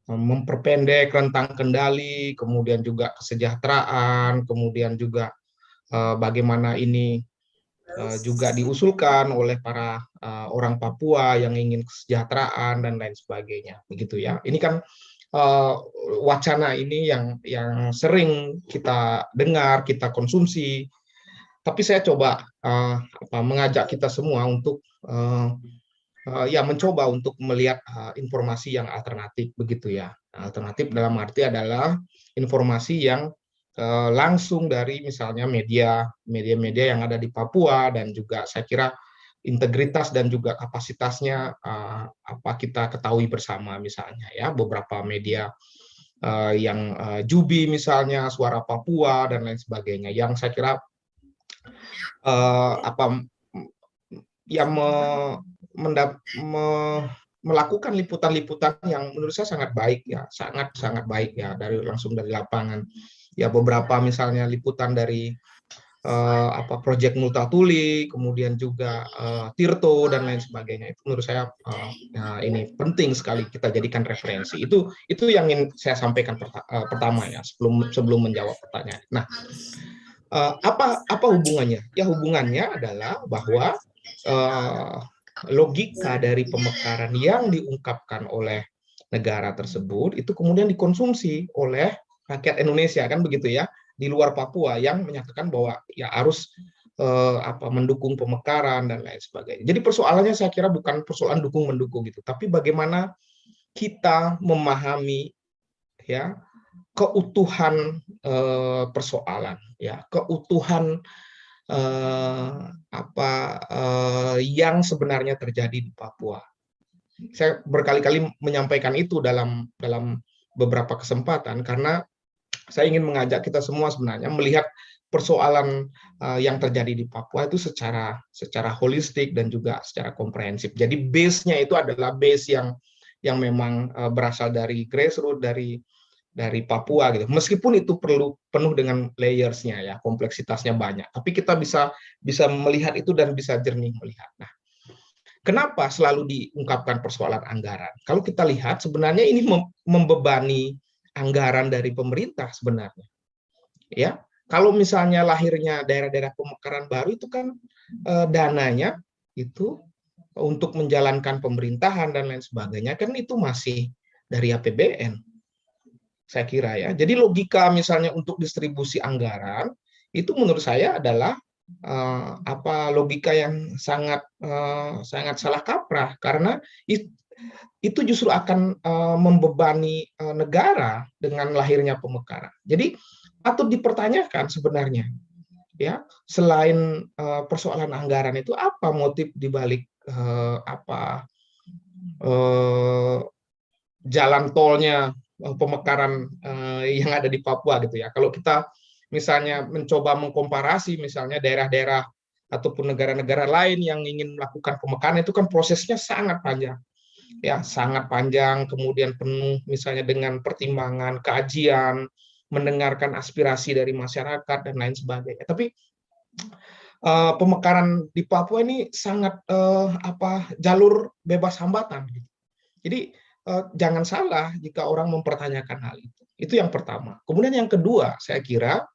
Speaker 2: memperpendek rentang kendali, kemudian juga kesejahteraan, kemudian juga bagaimana ini juga diusulkan oleh para orang Papua yang ingin kesejahteraan dan lain sebagainya, begitu ya. Ini kan wacana ini yang sering kita dengar, kita konsumsi. Tapi saya coba mengajak kita semua untuk ya mencoba untuk melihat informasi yang alternatif, begitu ya. Alternatif dalam arti adalah informasi yang langsung dari misalnya media yang ada di Papua, dan juga saya kira integritas dan juga kapasitasnya apa kita ketahui bersama, misalnya ya beberapa media yang Jubi misalnya, Suara Papua dan lain sebagainya, yang saya kira yang melakukan liputan-liputan yang menurut saya sangat baik ya, sangat baik ya, langsung dari lapangan. Ya beberapa misalnya liputan dari Project Multatuli, kemudian juga Tirto dan lain sebagainya. Itu menurut saya ini penting sekali kita jadikan referensi. Itu yang ingin saya sampaikan pertama ya, sebelum menjawab pertanyaan. Nah, apa hubungannya? Ya hubungannya adalah bahwa logika dari pemekaran yang diungkapkan oleh negara tersebut itu kemudian dikonsumsi oleh rakyat Indonesia, kan begitu ya, di luar Papua, yang menyatakan bahwa ya harus mendukung pemekaran dan lain sebagainya. Jadi persoalannya saya kira bukan persoalan dukung-mendukung gitu, tapi bagaimana kita memahami ya keutuhan persoalan, ya keutuhan yang sebenarnya terjadi di Papua. Saya berkali-kali menyampaikan itu dalam beberapa kesempatan, karena saya ingin mengajak kita semua sebenarnya melihat persoalan yang terjadi di Papua itu secara holistik dan juga secara komprehensif. Jadi base-nya itu adalah base yang memang berasal dari grassroots, dari Papua gitu. Meskipun itu penuh dengan layers-nya ya, kompleksitasnya banyak. Tapi kita bisa melihat itu dan bisa jernih melihat. Nah, kenapa selalu diungkapkan persoalan anggaran? Kalau kita lihat sebenarnya ini membebani anggaran dari pemerintah sebenarnya. Ya, kalau misalnya lahirnya daerah-daerah pemekaran baru itu kan dananya itu untuk menjalankan pemerintahan dan lain sebagainya kan itu masih dari APBN. Saya kira ya. Jadi logika misalnya untuk distribusi anggaran itu menurut saya adalah logika yang sangat salah kaprah, karena itu justru akan membebani negara dengan lahirnya pemekaran. Jadi patut dipertanyakan sebenarnya ya, selain persoalan anggaran itu apa motif dibalik jalan tolnya pemekaran yang ada di Papua gitu ya. Kalau kita misalnya mencoba mengkomparasi misalnya daerah-daerah ataupun negara-negara lain yang ingin melakukan pemekaran, itu kan prosesnya sangat panjang. Ya, sangat panjang, kemudian penuh misalnya dengan pertimbangan, kajian, mendengarkan aspirasi dari masyarakat dan lain sebagainya. Tapi pemekaran di Papua ini sangat jalur bebas hambatan gitu. Jadi jangan salah jika orang mempertanyakan hal itu. Itu yang pertama. Kemudian yang kedua, saya kira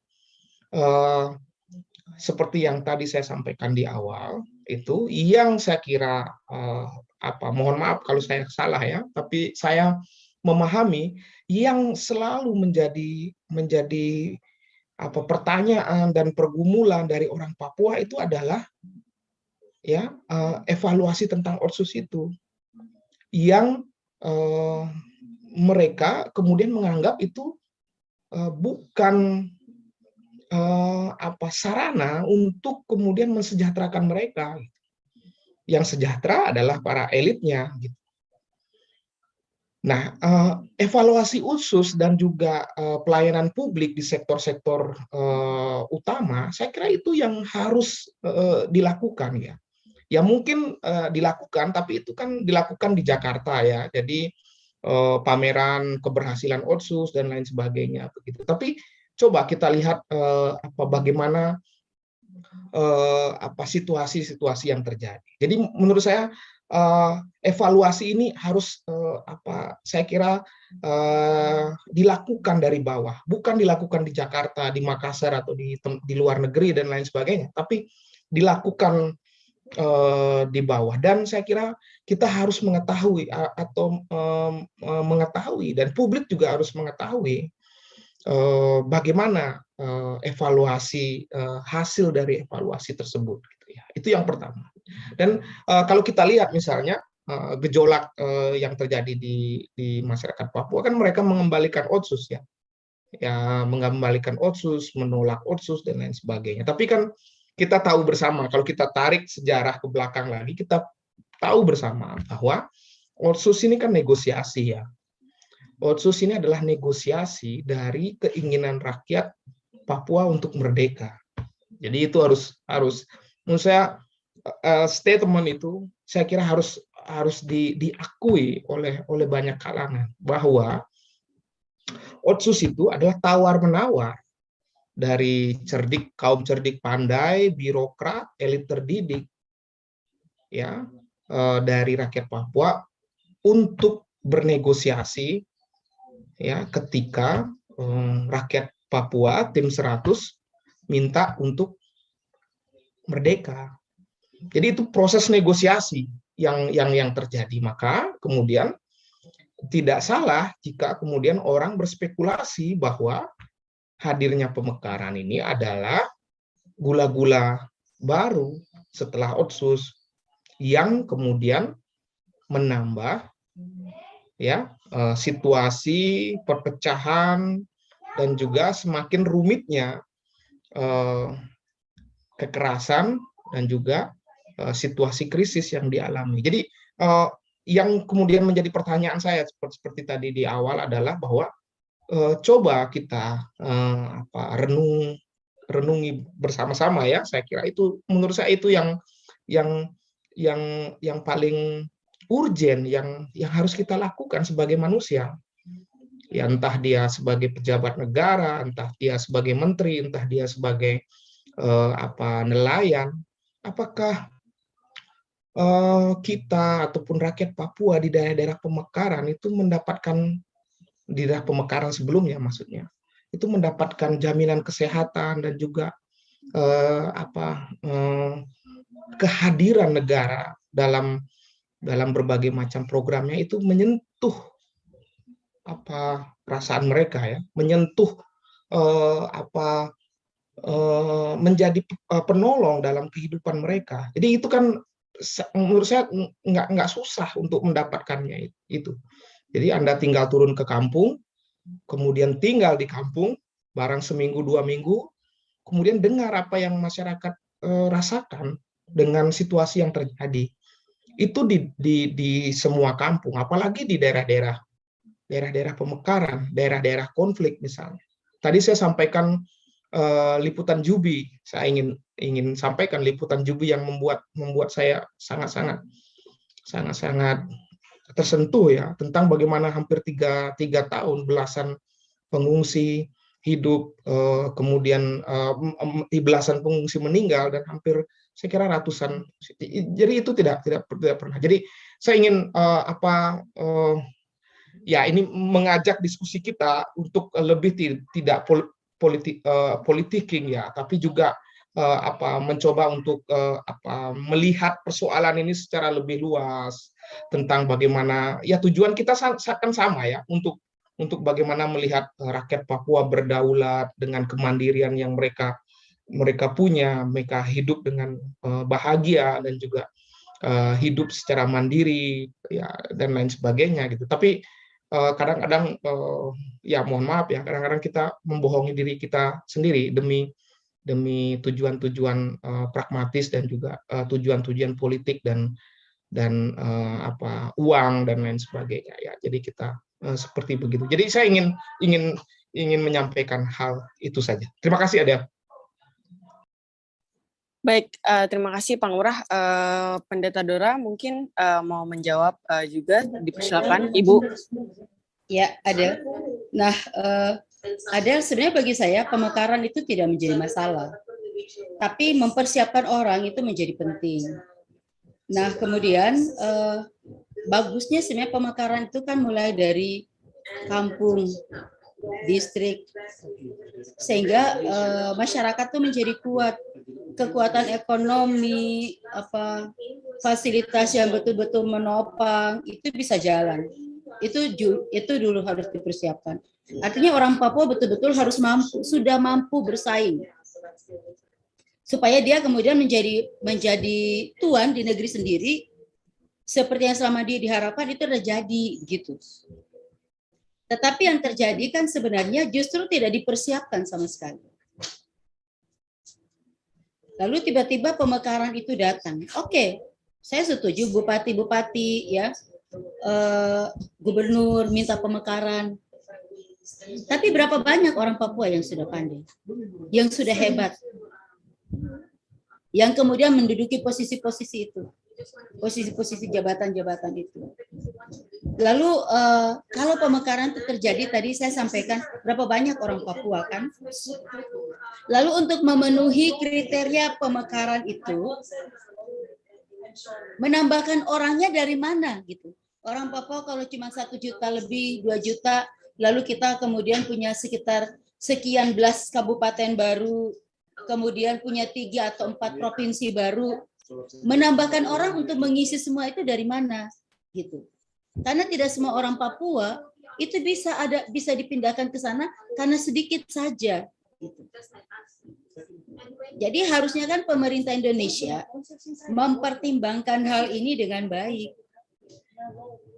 Speaker 2: seperti yang tadi saya sampaikan di awal, itu yang saya kira mohon maaf kalau saya salah ya, tapi saya memahami yang selalu menjadi pertanyaan dan pergumulan dari orang Papua itu adalah ya evaluasi tentang Otsus itu, yang mereka kemudian menganggap itu bukan sarana untuk kemudian mensejahterakan mereka. Yang sejahtera adalah para elitnya. Nah, evaluasi Otsus dan juga pelayanan publik di sektor-sektor utama, saya kira itu yang harus dilakukan ya. Ya mungkin dilakukan, tapi itu kan dilakukan di Jakarta ya. Jadi pameran keberhasilan Otsus dan lain sebagainya begitu. Tapi coba kita lihat bagaimana situasi-situasi yang terjadi. Jadi menurut saya evaluasi ini harus saya kira dilakukan dari bawah, bukan dilakukan di Jakarta, di Makassar atau di luar negeri dan lain sebagainya, tapi dilakukan di bawah. Dan saya kira kita harus mengetahui atau mengetahui, dan publik juga harus mengetahui bagaimana evaluasi hasil dari evaluasi tersebut. Gitu ya. Itu yang pertama. Dan kalau kita lihat misalnya gejolak yang terjadi di masyarakat Papua, kan mereka mengembalikan Otsus ya, mengembalikan Otsus, menolak Otsus dan lain sebagainya. Tapi kan kita tahu bersama, kalau kita tarik sejarah ke belakang lagi, kita tahu bersama bahwa Otsus ini kan negosiasi ya. Otsus ini adalah negosiasi dari keinginan rakyat Papua untuk merdeka. Jadi itu harus menurut saya statement itu saya kira harus diakui oleh banyak kalangan bahwa Otsus itu adalah tawar-menawar dari kaum cerdik pandai, birokrat, elit terdidik ya, dari rakyat Papua untuk bernegosiasi ya ketika rakyat Papua tim 100 minta untuk merdeka. Jadi itu proses negosiasi yang terjadi. Maka kemudian tidak salah jika kemudian orang berspekulasi bahwa hadirnya pemekaran ini adalah gula-gula baru setelah Otsus yang kemudian menambah ya situasi perpecahan dan juga semakin rumitnya kekerasan dan juga situasi krisis yang dialami. Jadi yang kemudian menjadi pertanyaan saya seperti tadi di awal adalah bahwa coba kita renungi bersama-sama ya. Saya kira itu menurut saya itu yang paling urgen yang harus kita lakukan sebagai manusia. Ya, entah dia sebagai pejabat negara, entah dia sebagai menteri, entah dia sebagai nelayan, apakah kita ataupun rakyat Papua di daerah-daerah pemekaran itu mendapatkan, di daerah pemekaran sebelumnya maksudnya, itu mendapatkan jaminan kesehatan dan juga kehadiran negara dalam berbagai macam programnya itu menyentuh perasaan mereka ya, menyentuh menjadi penolong dalam kehidupan mereka. Jadi itu kan menurut saya nggak susah untuk mendapatkannya itu. Jadi Anda tinggal turun ke kampung, kemudian tinggal di kampung barang seminggu 2 minggu, kemudian dengar apa yang masyarakat rasakan dengan situasi yang terjadi. Itu di semua kampung, apalagi di daerah-daerah pemekaran, daerah-daerah konflik misalnya. Tadi saya sampaikan liputan Jubi, saya ingin sampaikan liputan Jubi yang membuat saya sangat-sangat tersentuh ya, tentang bagaimana hampir tiga tahun belasan pengungsi hidup, kemudian belasan pengungsi meninggal dan hampir saya kira ratusan. Jadi itu tidak pernah. Jadi saya ingin ya ini mengajak diskusi kita untuk lebih tidak politiking ya, tapi juga mencoba untuk melihat persoalan ini secara lebih luas tentang bagaimana ya tujuan kita akan sama ya, untuk bagaimana melihat rakyat Papua berdaulat dengan kemandirian yang mereka punya, mereka hidup dengan bahagia dan juga hidup secara mandiri ya dan lain sebagainya gitu. Tapi kadang-kadang ya mohon maaf ya, kadang-kadang kita membohongi diri kita sendiri demi tujuan-tujuan pragmatis dan juga tujuan-tujuan politik dan uang dan lain sebagainya ya. Jadi kita seperti begitu. Jadi saya ingin menyampaikan hal itu saja. Terima kasih Adel.
Speaker 1: Baik, terima kasih Pak Ngurah. Pendeta Dora mungkin mau menjawab juga, dipersilakan Ibu.
Speaker 3: Ya, ada. Nah, ada sebenarnya bagi saya pemekaran itu tidak menjadi masalah, tapi mempersiapkan orang itu menjadi penting. Nah, kemudian bagusnya sebenarnya pemekaran itu kan mulai dari kampung, distrik, sehingga masyarakat itu menjadi kuat. kekuatan ekonomi, fasilitas yang betul-betul menopang itu bisa jalan. Itu dulu harus dipersiapkan. Artinya orang Papua betul-betul harus sudah mampu bersaing, supaya dia kemudian menjadi tuan di negeri sendiri, seperti yang selama dia diharapkan itu sudah jadi gitu. Tetapi yang terjadi kan sebenarnya justru tidak dipersiapkan sama sekali. Lalu tiba-tiba pemekaran itu datang. Oke, saya setuju bupati-bupati ya, gubernur minta pemekaran. Tapi berapa banyak orang Papua yang sudah pandai, yang sudah hebat, yang kemudian menduduki posisi-posisi itu, posisi-posisi jabatan-jabatan itu. Lalu kalau pemekaran itu terjadi, tadi saya sampaikan berapa banyak orang Papua kan. Lalu untuk memenuhi kriteria pemekaran itu, menambahkan orangnya dari mana gitu. Orang Papua kalau cuma 1 juta lebih, 2 juta, lalu kita kemudian punya sekitar sekian belas kabupaten baru, kemudian punya 3 atau 4 provinsi baru, menambahkan orang untuk mengisi semua itu dari mana gitu. Karena tidak semua orang Papua itu bisa dipindahkan ke sana karena sedikit saja gitu. Jadi harusnya kan pemerintah Indonesia mempertimbangkan hal ini dengan baik.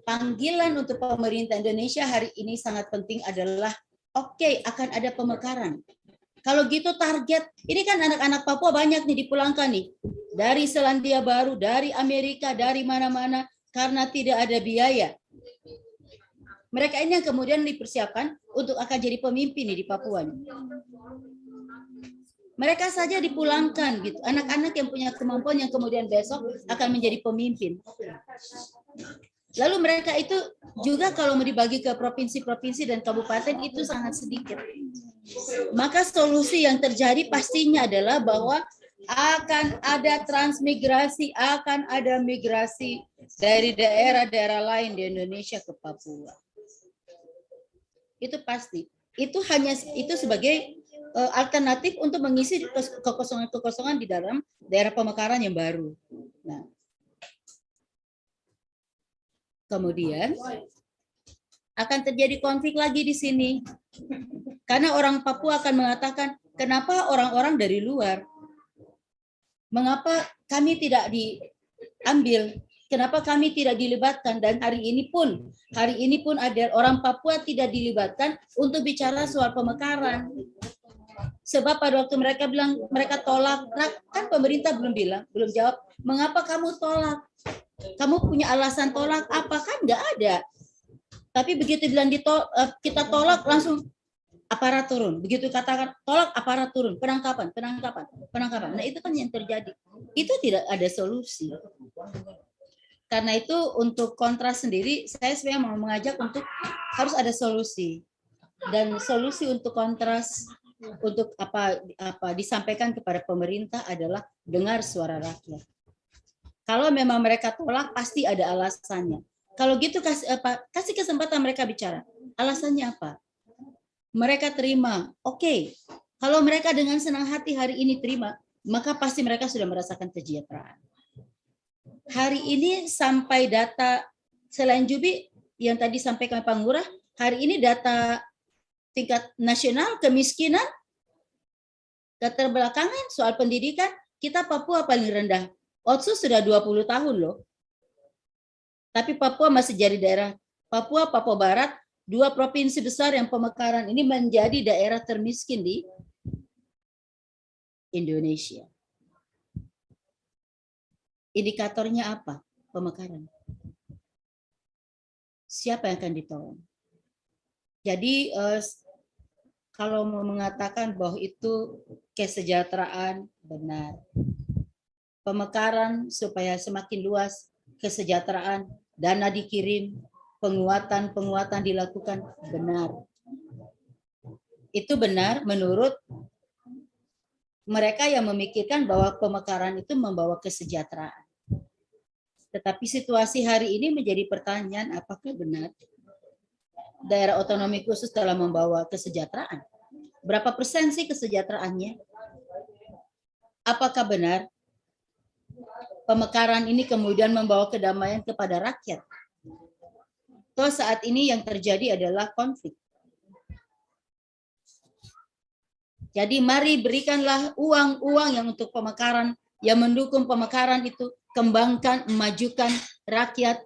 Speaker 3: Panggilan untuk pemerintah Indonesia hari ini sangat penting adalah oke, akan ada pemekaran. Kalau gitu target, ini kan anak-anak Papua banyak nih dipulangkan nih. Dari Selandia Baru, dari Amerika, dari mana-mana, karena tidak ada biaya. Mereka ini yang kemudian dipersiapkan untuk akan jadi pemimpin nih di Papua nih. Mereka saja dipulangkan gitu, anak-anak yang punya kemampuan yang kemudian besok akan menjadi pemimpin. Lalu mereka itu juga kalau mau dibagi ke provinsi-provinsi dan kabupaten itu sangat sedikit. Maka solusi yang terjadi pastinya adalah bahwa akan ada transmigrasi, akan ada migrasi dari daerah-daerah lain di Indonesia ke Papua. Itu pasti. Itu sebagai alternatif untuk mengisi kekosongan-kekosongan di dalam daerah pemekaran yang baru. Nah, kemudian akan terjadi konflik lagi di sini. Karena orang Papua akan mengatakan, kenapa orang-orang dari luar? Mengapa kami tidak diambil? Kenapa kami tidak dilibatkan? Dan hari ini pun ada orang Papua tidak dilibatkan untuk bicara soal pemekaran. Sebab pada waktu mereka bilang mereka tolak, kan pemerintah belum jawab, mengapa kamu tolak? Kamu punya alasan tolak apa? Kan nggak ada. Tapi begitu bilang kita tolak, langsung aparat turun. Begitu katakan tolak, aparat turun. Penangkapan. Nah itu kan yang terjadi. Itu tidak ada solusi. Karena itu untuk kontras sendiri, saya sebenarnya mau mengajak untuk harus ada solusi. Dan solusi untuk kontras, untuk apa disampaikan kepada pemerintah adalah dengar suara rakyat. Kalau memang mereka tolak, pasti ada alasannya. Kalau gitu kasih kesempatan mereka bicara. Alasannya apa? Mereka terima. Oke. Kalau mereka dengan senang hati hari ini terima, maka pasti mereka sudah merasakan kesejahteraan. Hari ini sampai data selain Jubi yang tadi sampaikan Pak Ngurah, hari ini data tingkat nasional kemiskinan, keterbelakangan soal pendidikan, kita Papua paling rendah. Otsus sudah 20 tahun loh. Tapi Papua masih jadi daerah, Papua Barat, 2 provinsi besar yang pemekaran ini menjadi daerah termiskin di Indonesia. Indikatornya apa? Pemekaran. Siapa yang akan ditolong? Jadi kalau mau mengatakan bahwa itu kesejahteraan, benar. Pemekaran supaya semakin luas kesejahteraan, dana dikirim, penguatan dilakukan, benar. Itu benar menurut mereka yang memikirkan bahwa pemekaran itu membawa kesejahteraan. Tetapi situasi hari ini menjadi pertanyaan, apakah benar daerah otonomi khusus dalam membawa kesejahteraan? Berapa persen sih kesejahteraannya? apakah benar pemekaran ini kemudian membawa kedamaian kepada rakyat? Toh saat ini yang terjadi adalah konflik. Jadi mari berikanlah uang-uang yang untuk pemekaran, yang mendukung pemekaran itu, kembangkan, memajukan rakyat,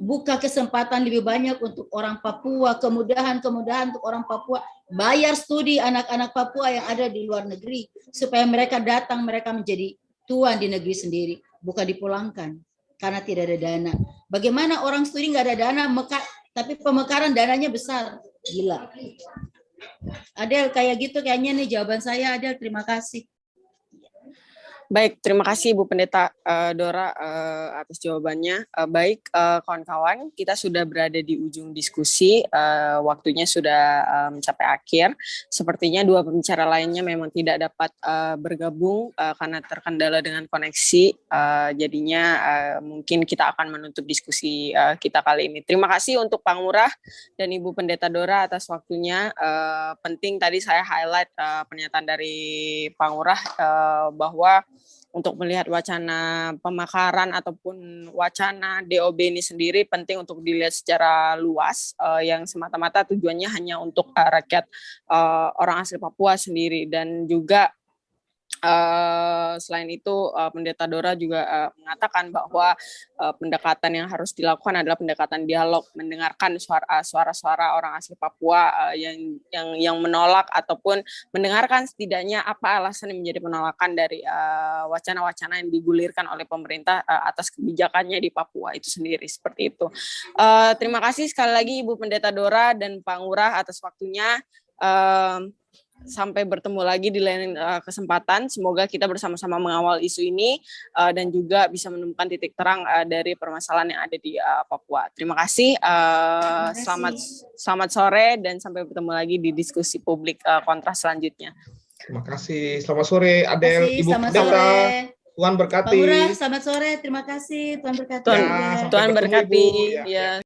Speaker 3: buka kesempatan lebih banyak untuk orang Papua, kemudahan untuk orang Papua, bayar studi anak-anak Papua yang ada di luar negeri, supaya mereka datang, mereka menjadi tuan di negeri sendiri, bukan dipulangkan karena tidak ada dana. Bagaimana orang studi nggak ada dana, tapi pemekaran dananya besar, gila. Adel, kayak gitu kayaknya nih jawaban saya, Adel. Terima kasih.
Speaker 1: Baik, terima kasih Ibu Pendeta Dora atas jawabannya. Baik, kawan-kawan, kita sudah berada di ujung diskusi, waktunya sudah mencapai akhir. Sepertinya dua pembicara lainnya memang tidak dapat bergabung karena terkendala dengan koneksi, jadinya mungkin kita akan menutup diskusi kita kali ini. Terima kasih untuk Pak Ngurah dan Ibu Pendeta Dora atas waktunya. Penting tadi saya highlight pernyataan dari Pak Ngurah bahwa untuk melihat wacana pemekaran ataupun wacana DOB ini sendiri penting untuk dilihat secara luas, yang semata-mata tujuannya hanya untuk rakyat orang asli Papua sendiri. Dan juga selain itu Pendeta Dora juga mengatakan bahwa pendekatan yang harus dilakukan adalah pendekatan dialog, mendengarkan suara-suara orang asli Papua yang menolak ataupun mendengarkan setidaknya apa alasan yang menjadi penolakan dari wacana-wacana yang digulirkan oleh pemerintah atas kebijakannya di Papua itu sendiri, seperti itu. Terima kasih sekali lagi Ibu Pendeta Dora dan Pak Ngurah atas waktunya. Sampai bertemu lagi di lain kesempatan. Semoga kita bersama-sama mengawal isu ini dan juga bisa menemukan titik terang dari permasalahan yang ada di Papua. Terima kasih. Selamat sore dan sampai bertemu lagi di diskusi publik kontras selanjutnya.
Speaker 2: Terima kasih. Selamat sore Adel, Ibu
Speaker 3: Pendeta.
Speaker 2: Tuhan berkati.
Speaker 3: Pak Ngurah, selamat sore. Terima kasih. Tuhan berkati.
Speaker 1: Tuhan berkati. Ya.